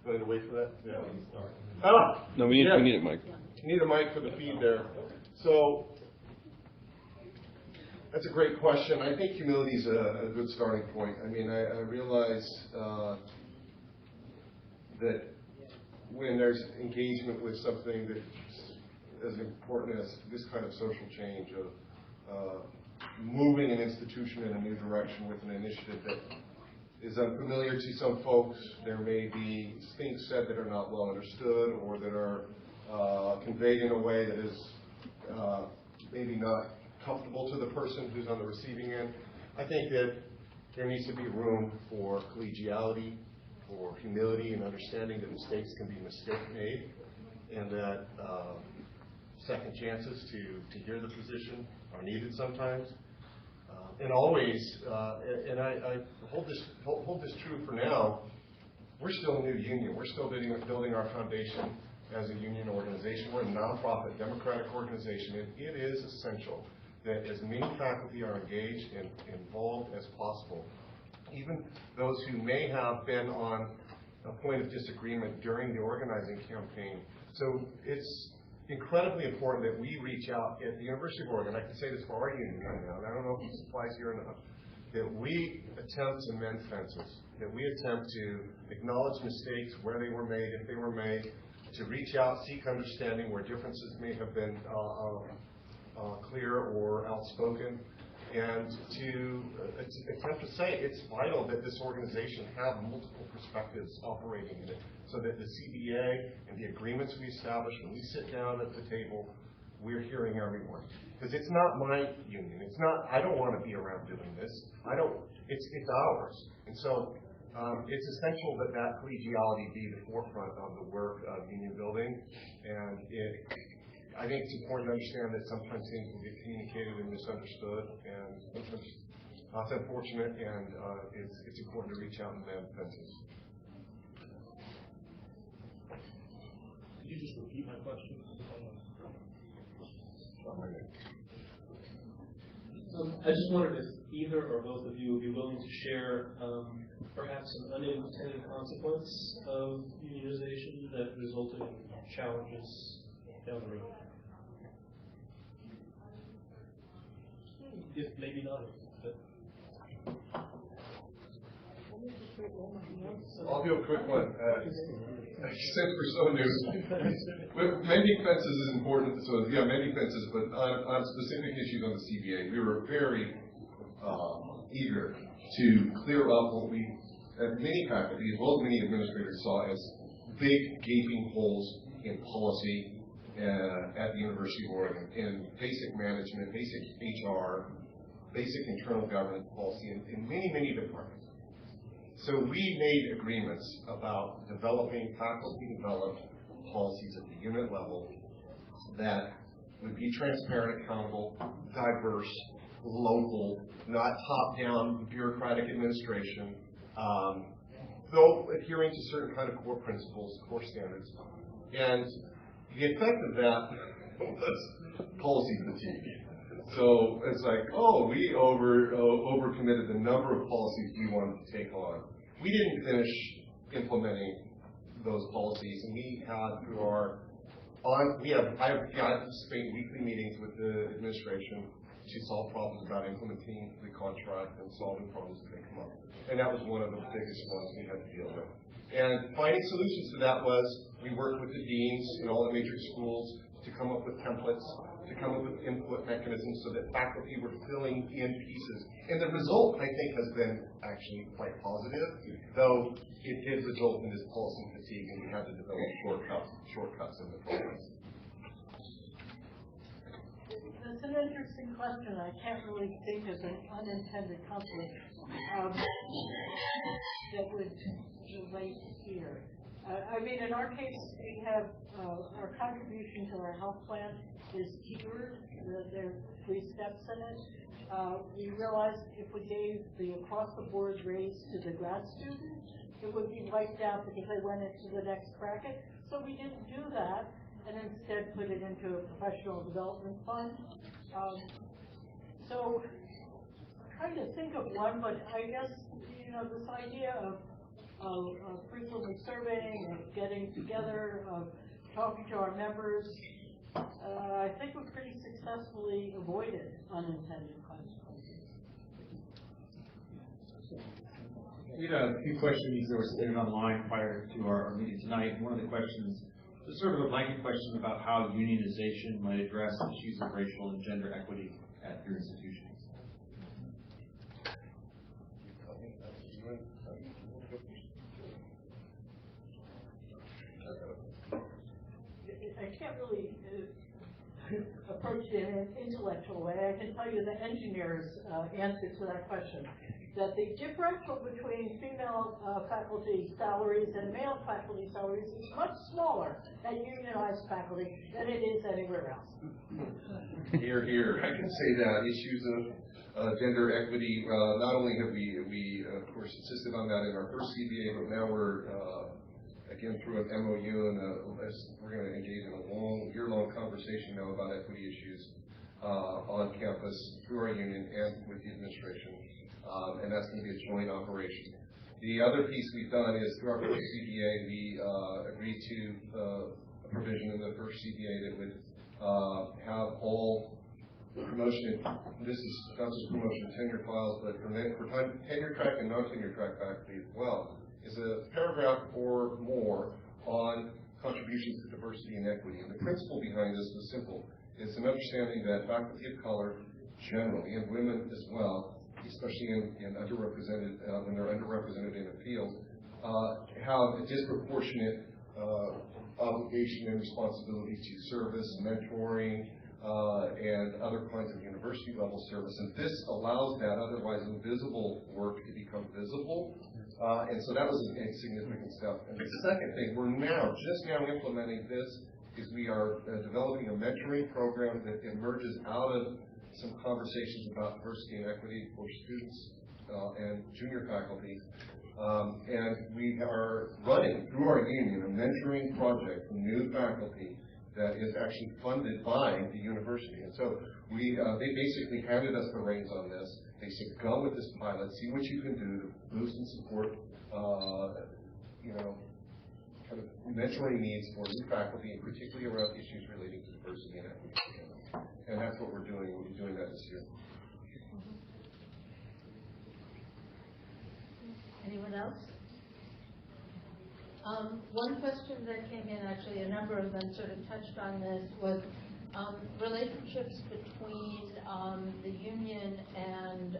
Do I need to wait for that? Yeah. Ah! No, we need a mic. You need a mic for the feed there. So, that's a great question. I think humility is a good starting point. I mean, I realize that when there's engagement with something that's as important as this kind of social change of moving an institution in a new direction with an initiative that is unfamiliar to some folks, there may be things said that are not well understood or that are conveyed in a way that is maybe not comfortable to the person who's on the receiving end. I think that there needs to be room for collegiality, for humility and understanding that mistakes can be made, and that second chances to hear the position are needed sometimes. And always, and I hold this true for now, we're still a new union. We're still building our foundation as a union organization. We're a nonprofit democratic organization, and it is essential that as many faculty are engaged and involved as possible, even those who may have been on a point of disagreement during the organizing campaign. So it's incredibly important that we reach out at the University of Oregon. I can say this for our union right now, and I don't know if this applies here or not, that we attempt to mend fences, that we attempt to acknowledge mistakes where they were made, if they were made, to reach out, seek understanding where differences may have been clear or outspoken, and to attempt to say it's vital that this organization have multiple perspectives operating in it, so that the CBA and the agreements we establish when we sit down at the table, we're hearing everyone. Because it's not my union. It's not. I don't want to be around doing this. It's ours. And so it's essential that that collegiality be the forefront of the work of union building, and I think it's important to understand that sometimes things will get communicated and misunderstood, and sometimes that's unfortunate, and it's important to reach out and mend fences. Could you just repeat my question? I just wondered if either or both of you would be willing to share perhaps an unintended consequence of unionization that resulted in challenges down the road. If maybe not, but I'll do a quick one. Since we're so new, mending fences is important. So yeah, mending fences, but on specific issues on the CBA, we were very eager to clear up what we, many faculty, as well as many administrators, saw as big gaping holes in policy at the University of Oregon, in basic management, basic HR, basic internal governance policy, in many, many departments. So we made agreements about developing faculty-developed policies at the unit level that would be transparent, accountable, diverse, local, not top-down bureaucratic administration, though adhering to certain kind of core principles, core standards. And the effect of that was policy fatigue. So it's like, oh, we overcommitted the number of policies we wanted to take on. We didn't finish implementing those policies, and we had through I've got to spend weekly meetings with the administration to solve problems about implementing the contract and solving problems that may come up. And that was one of the biggest ones we had to deal with. And finding solutions to that was we worked with the deans in all the major schools to come up with templates, to come up with input mechanisms so that faculty were filling in pieces. And the result, I think, has been actually quite positive, though it did result in this policy fatigue, and we had to develop shortcuts in the process. That's an interesting question. I can't really think of an unintended conflict that would relate here. I mean, in our case, we have our contribution to our health plan is tiered. There are 3 steps in it. We realized if we gave the across-the-board raise to the grad students, it would be wiped out because they went into the next bracket. So we didn't do that, and instead put it into a professional development fund. So I'm trying to think of one, but I guess, this idea of frequently surveying, of getting together, of talking to our members, I think we pretty successfully avoided unintended consequences. We had a few questions that were submitted online prior to our meeting tonight. One of the questions was sort of a blanket question about how unionization might address issues of racial and gender equity at your institutions. I can't really approach it in an intellectual way. I can tell you the engineer's answer to that question, that the differential between female faculty salaries and male faculty salaries is much smaller at unionized faculty than it is anywhere else. Here, I can say that issues of gender equity, not only have we of course insisted on that in our first CBA, but now we're again through an MOU, and we're going to engage in a year-long conversation now about equity issues on campus through our union and with the administration, and that's going to be a joint operation. The other piece we've done is through our first CBA, we agreed to a provision in the first CBA that would have all promotion, this is not just promotion tenure files, but for tenure track and non-tenure track faculty as well, is a paragraph or more on contributions to diversity and equity. And the principle behind this was simple. It's an understanding that faculty of color generally, and women as well, especially in underrepresented, when they're underrepresented in a field, have a disproportionate obligation and responsibility to service, mentoring, and other kinds of university level service. And this allows that otherwise invisible work to become visible. And so that was a significant step. And the second thing, we're just now implementing this, is we are developing a mentoring program that emerges out of some conversations about diversity and equity for students and junior faculty. And we are running through our union a mentoring project for new faculty that is actually funded by the university. And so they basically handed us the reins on this. They said, go with this pilot, see what you can do to boost and support, kind of mentoring needs for new faculty, and particularly around issues relating to diversity and equity. And that's what we're doing. We'll be doing that this year. Anyone else? One question that came in, actually, a number of them sort of touched on this, was relationships between the union and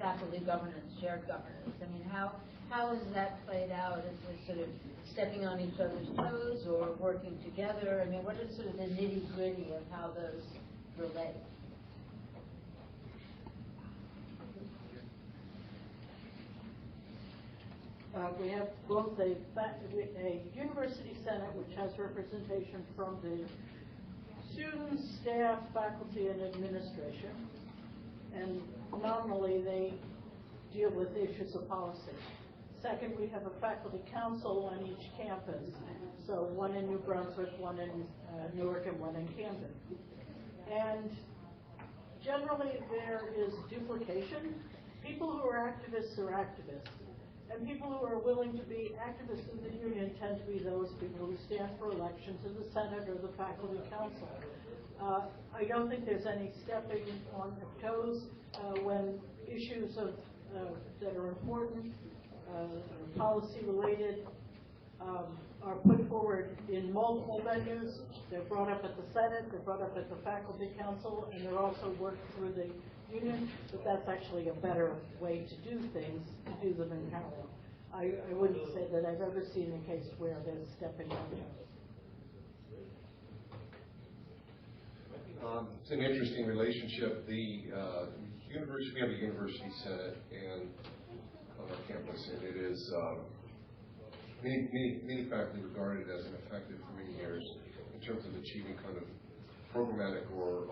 faculty governance, shared governance. I mean, how has that played out? Is it sort of stepping on each other's toes or working together? I mean, what is sort of the nitty-gritty of how those relate? We have both a university senate, which has representation from the students, staff, faculty, and administration. And nominally, they deal with issues of policy. Second, we have a faculty council on each campus. So one in New Brunswick, one in Newark, and one in Camden. And generally, there is duplication. People who are activists are activists. And people who are willing to be activists in the union tend to be those people who stand for elections in the Senate or the faculty council. I don't think there's any stepping on toes when issues that are important, policy related, are put forward in multiple venues. They're brought up at the Senate, they're brought up at the faculty council, and they're also worked through the union, but that's actually a better way to do things, to do them in parallel. I wouldn't say that I've ever seen a case where there's stepping on toes. It's an interesting relationship. The university, we have a university senate and on our campus, and it is many faculty regarded as ineffective for many years in terms of achieving kind of programmatic or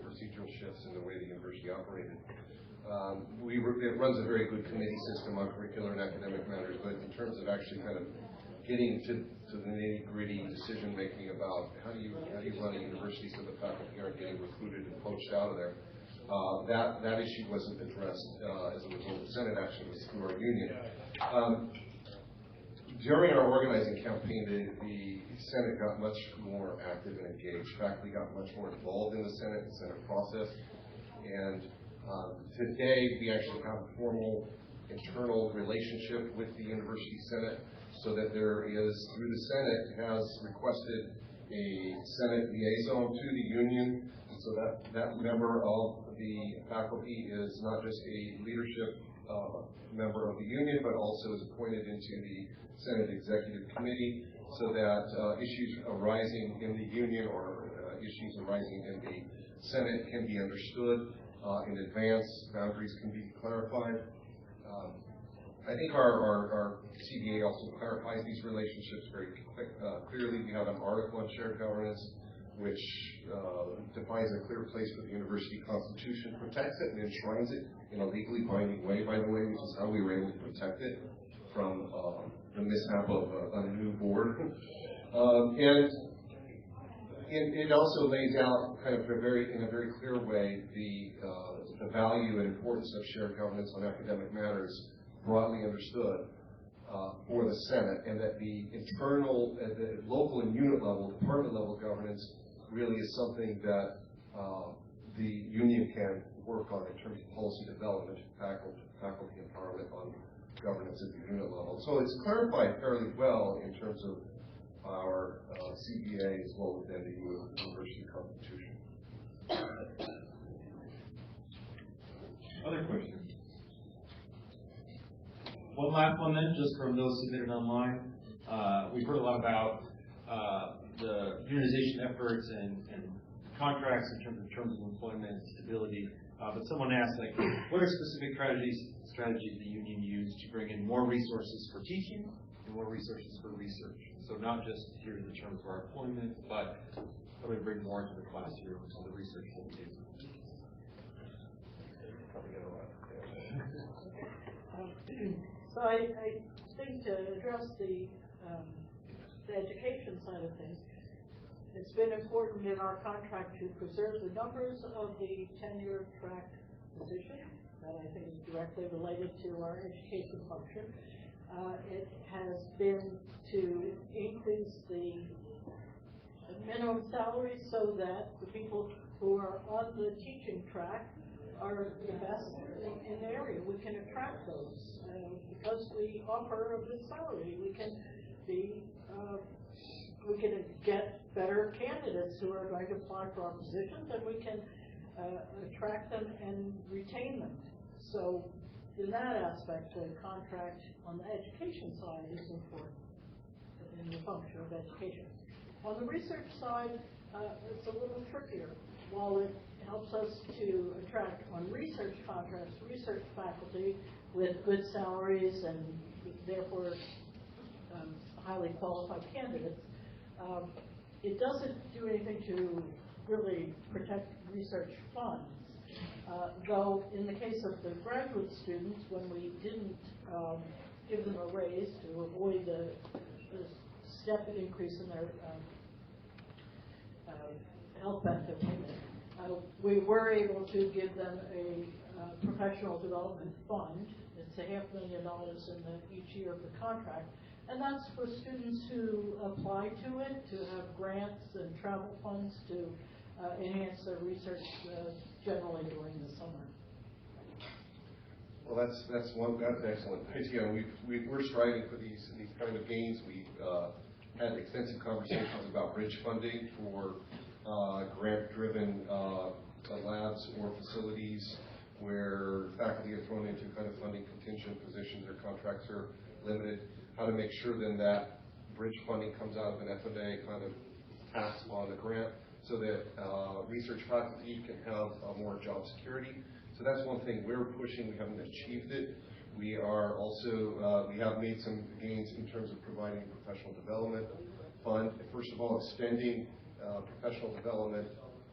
procedural shifts in the way the university operated. It runs a very good committee system on curricular and academic matters, but in terms of actually kind of getting to the nitty-gritty decision-making about how do you run a university so the faculty aren't getting recruited and poached out of there, that issue wasn't addressed as a result of Senate action. It was through our union. During our organizing campaign, the Senate got much more active and engaged. Faculty got much more involved in the Senate process. And today, we actually have a formal internal relationship with the University Senate, so that there is, through the Senate, has requested a Senate liaison to the union, so that member of the faculty is not just a leadership member of the union, but also is appointed into the Senate Executive Committee, so that issues arising in the union or issues arising in the Senate can be understood in advance, boundaries can be clarified. I think our CBA also clarifies these relationships very clearly. We have an article on shared governance which defines a clear place for the university constitution, protects it, and enshrines it in a legally binding way, by the way, which is how we were able to protect it from the mishap of a new board. And it also lays out kind of in a very clear way the value and importance of shared governance on academic matters, broadly understood, for the Senate, and that the internal, at the local and unit level, department level governance really is something that the union can work on in terms of policy development, faculty empowerment on governance at the unit level. So it's clarified fairly well in terms of our CBA as well within the university constitution. Other questions? One last one then, just from those submitted online. We've heard a lot about the unionization efforts and contracts in terms of employment stability. But someone asked, like, what are specific strategies the union use to bring in more resources for teaching and more resources for research? So not just here in the terms of our employment, but how do we bring more into the classroom to the research that we do? So I think to address the education side of things, It's been important in our contract to preserve the numbers of the tenure track position that I think is directly related to our education function. It has been to increase the minimum salary so that the people who are on the teaching track are the best in the area. We can attract those because we offer a good salary. We can get better candidates who are going to apply for our positions, and we can attract them and retain them. So in that aspect, the contract on the education side is important in the function of education. On the research side, it's a little trickier. While it helps us to attract on research contracts, research faculty with good salaries and therefore highly qualified candidates, it doesn't do anything to really protect research funds. Though in the case of the graduate students, when we didn't give them a raise to avoid the step increase in their health benefit payment, we were able to give them a professional development fund. It's $500,000 in each year of the contract. And that's for students who apply to it, to have grants and travel funds to enhance their research generally during the summer. Well, that's excellent. You know, we're striving for these kind of gains. We've had extensive conversations about bridge funding for grant-driven labs or facilities where faculty are thrown into kind of funding contingent positions or contracts are limited. How to make sure then that bridge funding comes out of an FMA kind of tax on the grant so that research faculty can have more job security. So that's one thing we're pushing. We haven't achieved it. We are also, we have made some gains in terms of providing professional development fund. First of all, extending professional development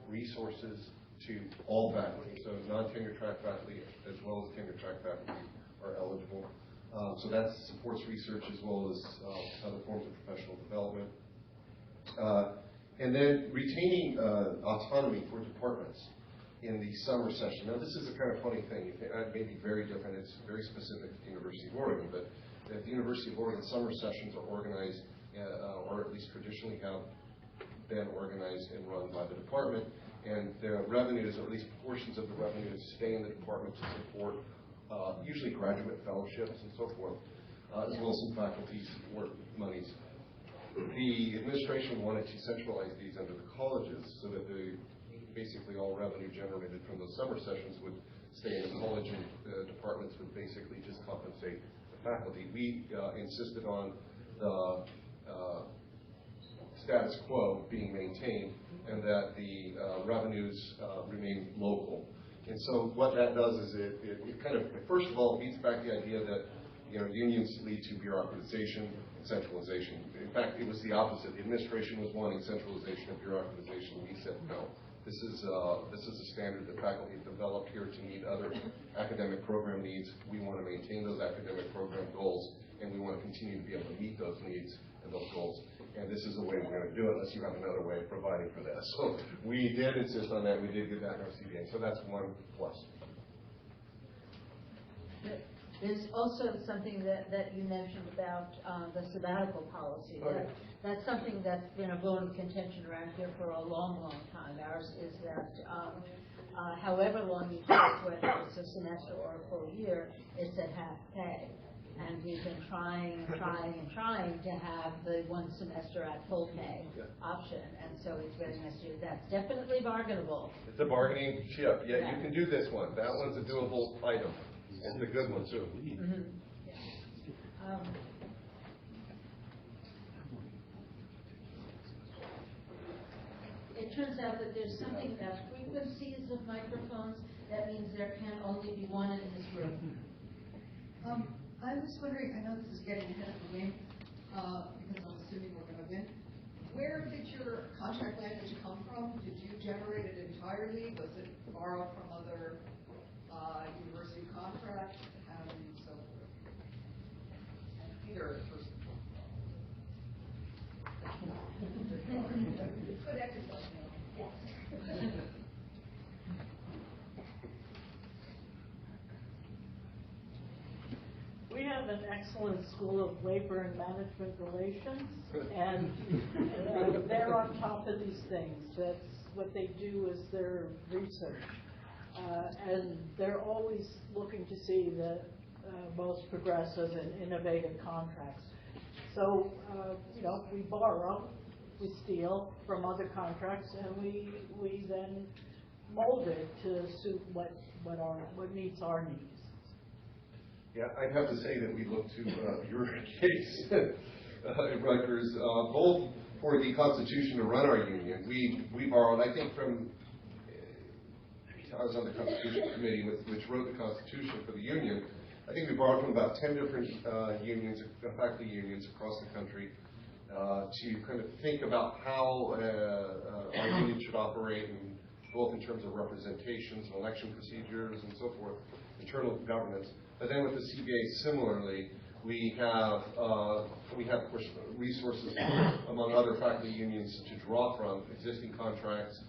resources to all faculty. So non-tenure track faculty as well as tenure track faculty are eligible. So that supports research as well as other forms of professional development. And then retaining autonomy for departments in the summer session. Now, this is a kind of funny thing. It may be very different. It's very specific to the University of Oregon. But at the University of Oregon, summer sessions are organized, or at least traditionally have been organized and run by the department. And the revenues, or at least portions of the revenues, stay in the department to support usually graduate fellowships and so forth, as well as some faculty support monies. The administration wanted to centralize these under the colleges so that basically all revenue generated from those summer sessions would stay in the college, and departments would basically just compensate the faculty. We insisted on the status quo being maintained and that the revenues remain local. And so what that does is it kind of, first of all, beats back the idea that unions lead to bureaucratization and centralization. In fact, it was the opposite. The administration was wanting centralization and bureaucratization. We said no. This is a standard that faculty have developed here to meet other academic program needs. We want to maintain those academic program goals, and we want to continue to be able to meet those needs and those goals. And this is the way we're going to do it, unless you have another way of providing for that. So we did insist on that. We did get that in our CBA. So that's one plus. There's also something that you mentioned about the sabbatical policy. Okay. That's something that's been a bone of contention around here for a long, long time. Ours is that however long you take, whether it's a semester or a full year, it's at half pay. And we've been trying to have the one semester at full pay option. And so it's very nice to do. That's definitely bargainable. It's a bargaining chip. Yeah, you can do this one. That one's a doable item. It's a good one, too. Mm-hmm. It turns out that there's something about frequencies of microphones. That means there can only be one in this room. I was wondering, I know this is getting ahead of the game, because I'm assuming we're going to win. Where did your contract language come from? Did you generate it entirely? Was it borrowed from other university contracts? So, Peter, first. Good exercise. We have an excellent School of Labor and Management Relations, and they're on top of these things. That's what they do is their research. And they're always looking to see the most progressive and innovative contracts. So, we borrow, we steal from other contracts, and we then mold it to suit what meets our needs. Yeah, I'd have to say that we look to your case at Rutgers, both for the Constitution to run our union. We borrowed, I think, from, I was on the Constitution Committee which wrote the Constitution for the union. I think we borrowed from about 10 different unions, faculty unions across the country, to kind of think about how our union should operate, both in terms of representations and election procedures and so forth, internal governance. But then with the CBA, similarly, we have, of course, resources among other faculty unions to draw from, existing contracts,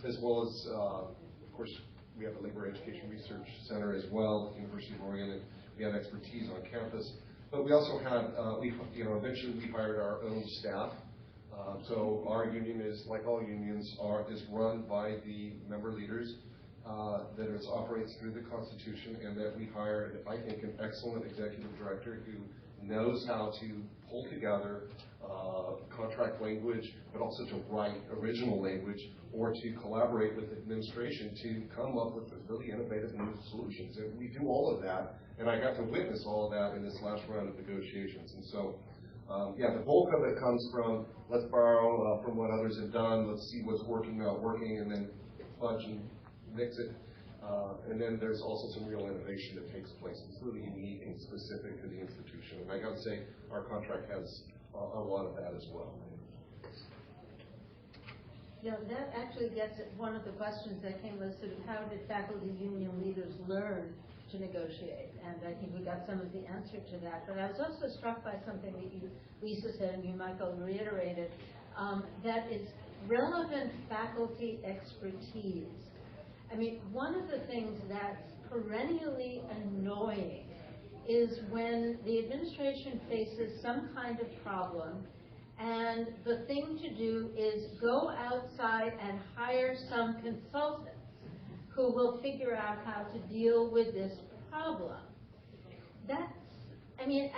as well as, of course, we have a Labor Education Research Center as well at the University of Oregon, and we have expertise on campus. But we also had, eventually we hired our own staff. So our union is, like all unions, is run by the member leaders. That it operates through the Constitution, and that we hired, I think, an excellent executive director who knows how to pull together contract language, but also to write original language, or to collaborate with administration to come up with really innovative new solutions. And we do all of that, and I got to witness all of that in this last round of negotiations. And so, the bulk of it comes from, let's borrow from what others have done, let's see what's working, not working, and then fudge and mix it. And then there's also some real innovation that takes place. It's really unique and specific to the institution. And I got to say, our contract has a lot of that as well. Yeah, that actually gets at one of the questions that came listed of how did faculty union leaders learn to negotiate? And I think we got some of the answer to that. But I was also struck by something that you, Lisa, said, and you, Michael, reiterated, that is relevant faculty expertise. I mean, one of the things that's perennially annoying is when the administration faces some kind of problem, and the thing to do is go outside and hire some consultants who will figure out how to deal with this problem.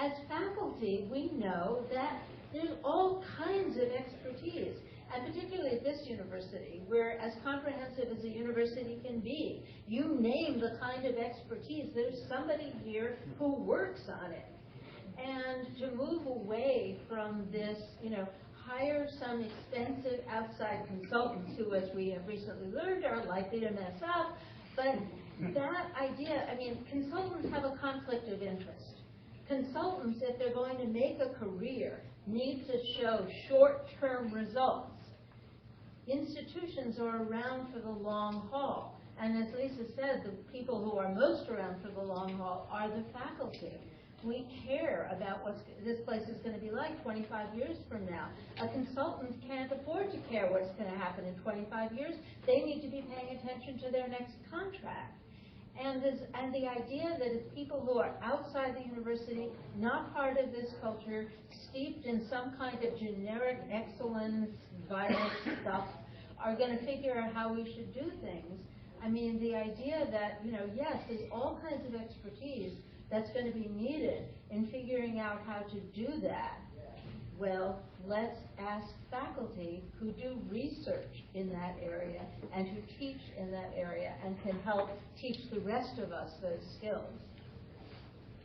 As faculty, we know that there's all kinds of expertise. And particularly at this university, we're as comprehensive as a university can be. You name the kind of expertise, there's somebody here who works on it. And to move away from this, hire some expensive outside consultants who, as we have recently learned, are likely to mess up. But that idea, consultants have a conflict of interest. Consultants, if they're going to make a career, need to show short-term results. Institutions are around for the long haul. And as Lisa said, the people who are most around for the long haul are the faculty. We care about what this place is going to be like 25 years from now. A consultant can't afford to care what's going to happen in 25 years. They need to be paying attention to their next contract. And the idea that it's people who are outside the university, not part of this culture, steeped in some kind of generic excellence, viral stuff, are going to figure out how we should do things. The idea that, yes, there's all kinds of expertise that's going to be needed in figuring out how to do that. Well, let's ask faculty who do research in that area and who teach in that area and can help teach the rest of us those skills.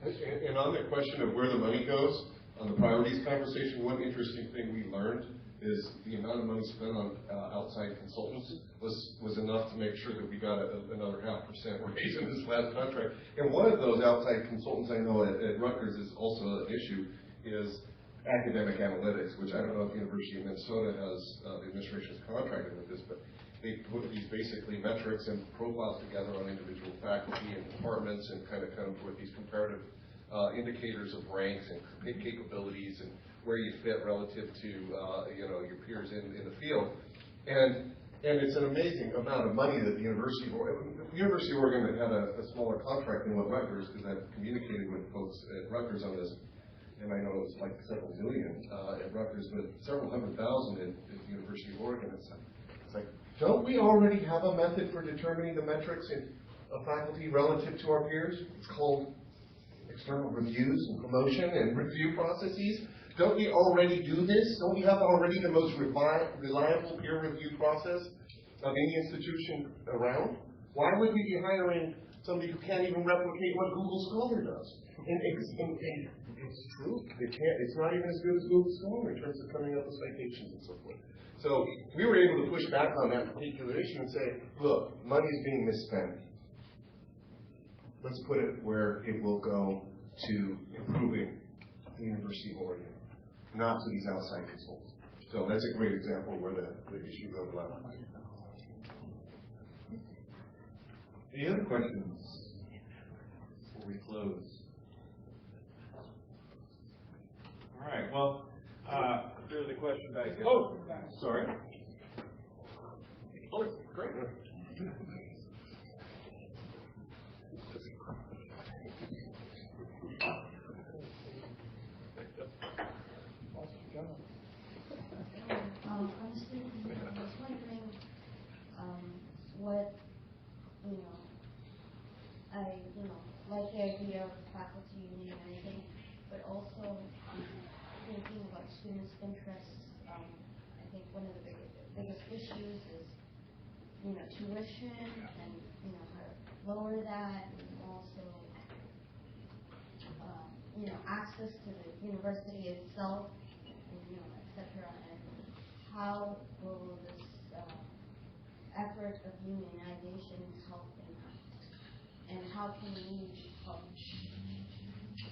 And on the question of where the money goes, on the priorities conversation, one interesting thing we learned is the amount of money spent on outside consultants was enough to make sure that we got another 0.5% raise in this last contract. And one of those outside consultants I know at Rutgers is also an issue is academic analytics, which I don't know if the University of Minnesota has, the administration has contracted with this, but they put these basically metrics and profiles together on individual faculty and departments and kind of with these comparative indicators of ranks and capabilities and where you fit relative to, your peers in the field. And it's an amazing amount of money that the University of Oregon had a smaller contract than what Rutgers, because I've communicated with folks at Rutgers on this, and I know it's like several million at Rutgers, but several $100,000 at the University of Oregon. It's like, don't we already have a method for determining the metrics of faculty relative to our peers? It's called external reviews and promotion and review processes. Don't we already do this? Don't we have already the most reliable peer review process of any institution around? Why would we be hiring somebody who can't even replicate what Google Scholar does? And it's true. It's not even as good as Google Scholar in terms of coming up with citations and so forth. So we were able to push back on that particular issue and say, look, money is being misspent. Let's put it where it will go to improving the University of Oregon, not to these outside consultants. So that's a great example where the issues overlap. Any other questions before we close? All right, well, there's a question back here. Oh, sorry. Oh, great. I was wondering what, I like the idea of faculty unionizing, but also thinking about students' interests. I think one of the biggest issues is, tuition and, how to lower that, and also, access to the university itself, and, et cetera, and how will this effort of unionization help in that? And how can we help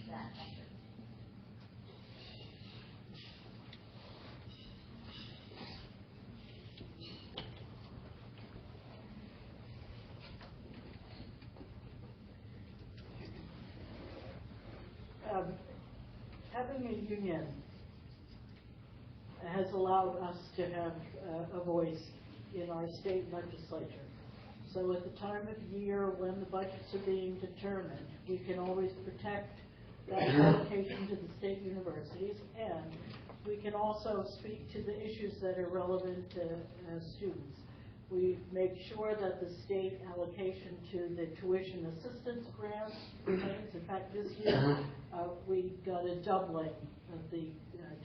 that effort? Having a union has allowed us to have a voice in our state legislature. So at the time of year when the budgets are being determined, we can always protect that allocation to the state universities, and we can also speak to the issues that are relevant to students. We make sure that the state allocation to the tuition assistance grants remains. In fact, this year we got a doubling of the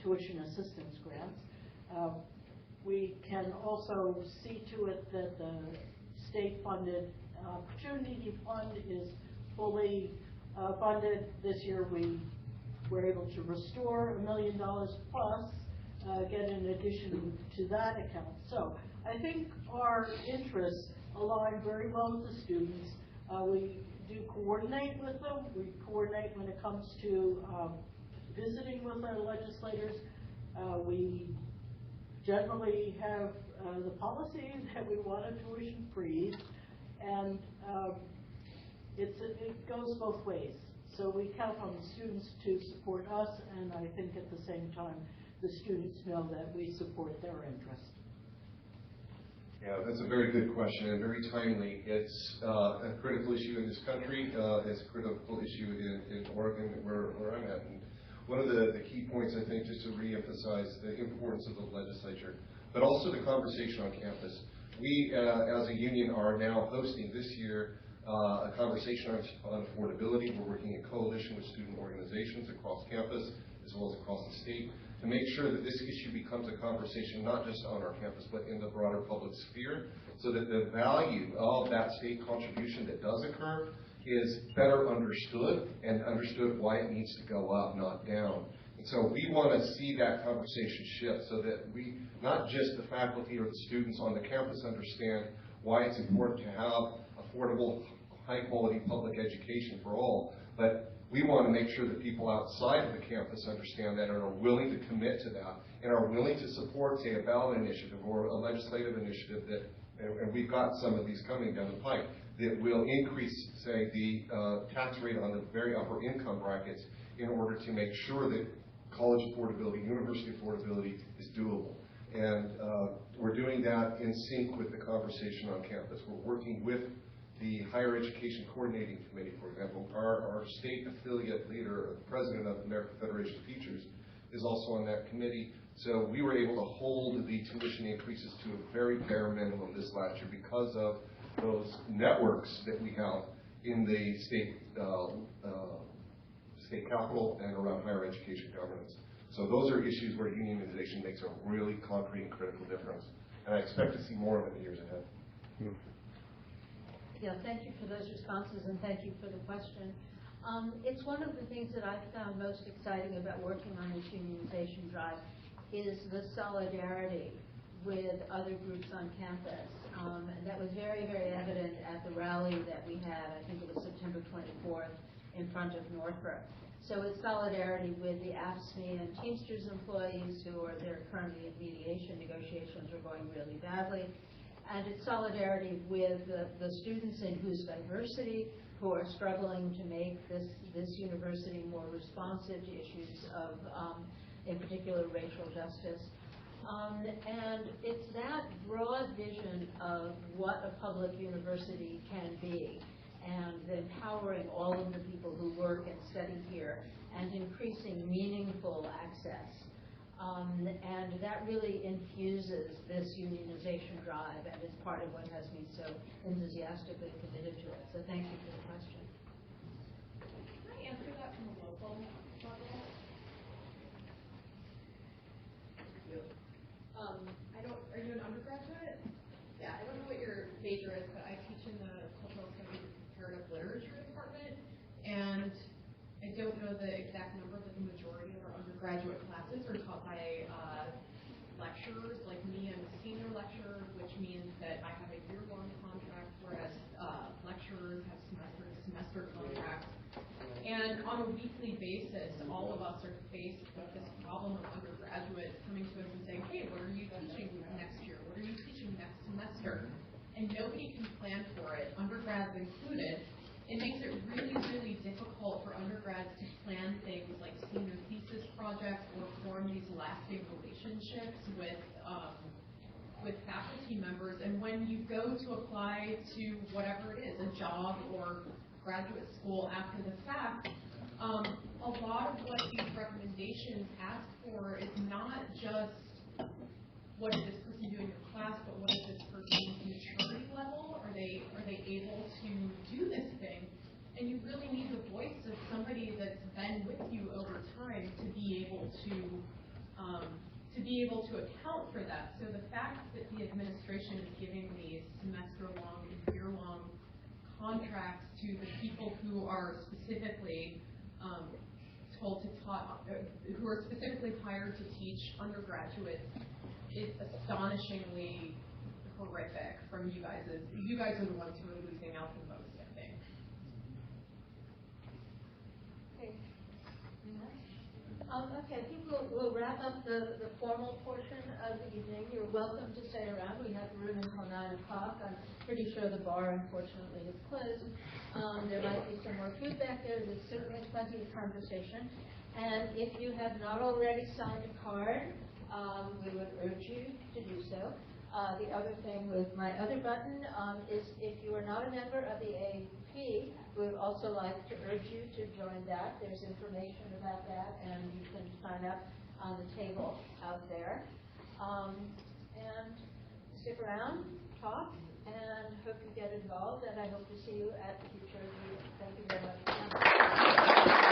tuition assistance grants. We can also see to it that the state-funded opportunity fund is fully funded. This year we were able to restore $1 million plus, get in addition to that account. So I think our interests align very well with the students. We do coordinate with them. We coordinate when it comes to visiting with our legislators. We generally have the policy that we want a tuition freeze, and it goes both ways. So we count on the students to support us, and I think at the same time the students know that we support their interests. Yeah, that's a very good question and very timely. It's a critical issue in this country. It's a critical issue in Oregon, where I'm at. And one of the key points, I think, just to reemphasize the importance of the legislature, but also the conversation on campus. We, as a union, are now hosting this year a conversation on affordability. We're working in coalition with student organizations across campus, as well as across the state, to make sure that this issue becomes a conversation not just on our campus, but in the broader public sphere, so that the value of that state contribution that does occur is better understood, and understood why it needs to go up, not down. And so we want to see that conversation shift, so that we, not just the faculty or the students on the campus, understand why it's important to have affordable, high-quality public education for all, but we want to make sure that people outside of the campus understand that and are willing to commit to that, and are willing to support, say, a ballot initiative or a legislative initiative that, and we've got some of these coming down the pike, that will increase, say, the tax rate on the very upper income brackets in order to make sure that college affordability, university affordability is doable. And we're doing that in sync with the conversation on campus. We're working with the Higher Education Coordinating Committee, for example. Our state affiliate leader, president of the American Federation of Teachers, is also on that committee. So we were able to hold the tuition increases to a very bare minimum this last year because of those networks that we have in the state capital and around higher education governance. So those are issues where unionization makes a really concrete and critical difference. And I expect to see more of it in the years ahead. Yeah, thank you for those responses, and thank you for the question. It's one of the things that I've found most exciting about working on this unionization drive is the solidarity with other groups on campus. And that was very, very evident at the rally that we had, I think it was September 24th, in front of Northrop. So it's solidarity with the AFSCME and Teamsters employees they're currently in mediation. Negotiations are going really badly. And it's solidarity with the students in whose diversity who are struggling to make this university more responsive to issues of, in particular, racial justice. And it's that broad vision of what a public university can be, and empowering all of the people who work and study here, and increasing meaningful access. And that really infuses this unionization drive, and is part of what has me so enthusiastically committed to it. So thank you for the question. Can I answer that from a local level? Are you an undergraduate? Yeah, I don't know what your major is, but I teach in the cultural studies and comparative literature department, and I don't know the exact number, but the majority of our undergraduate classes are taught by lecturers like me. I'm a senior lecturer, which means that I have a year-long contract, whereas lecturers have semester-to-semester contracts. And on a weekly basis, all of us are faced with this problem of undergraduates coming to us and saying, hey, what are you teaching next year? What are you teaching next semester? And nobody can plan for it, undergrads included. It makes it really, really difficult for undergrads to plan things like senior thesis projects or form these lasting relationships with faculty members. And when you go to apply to whatever it is, a job or graduate school after the fact, a lot of what these recommendations ask for is not just what is this person doing in class, but what is this person's maturity level? Are they able to do this thing? And you really need the voice of somebody that's been with you over time to be able to account for that. So the fact that the administration is giving these semester-long and year-long contracts to the people who are specifically who are specifically hired to teach undergraduates is astonishingly horrific from you guys. You guys are the ones who are losing out the most, I think. Okay, I think we'll wrap up the formal portion of the evening. You're welcome to stay around. We have room until 9 o'clock. I'm pretty sure the bar, unfortunately, is closed. There might be some more food back there. There's certainly plenty of conversation. And if you have not already signed a card, we would urge you to do so. The other thing with my other button is if you are not a member of the AAUP, we would also like to urge you to join that. There's information about that, and you can sign up on the table out there. And stick around, talk, and hope you get involved, and I hope to see you at future meetings. Thank you very much.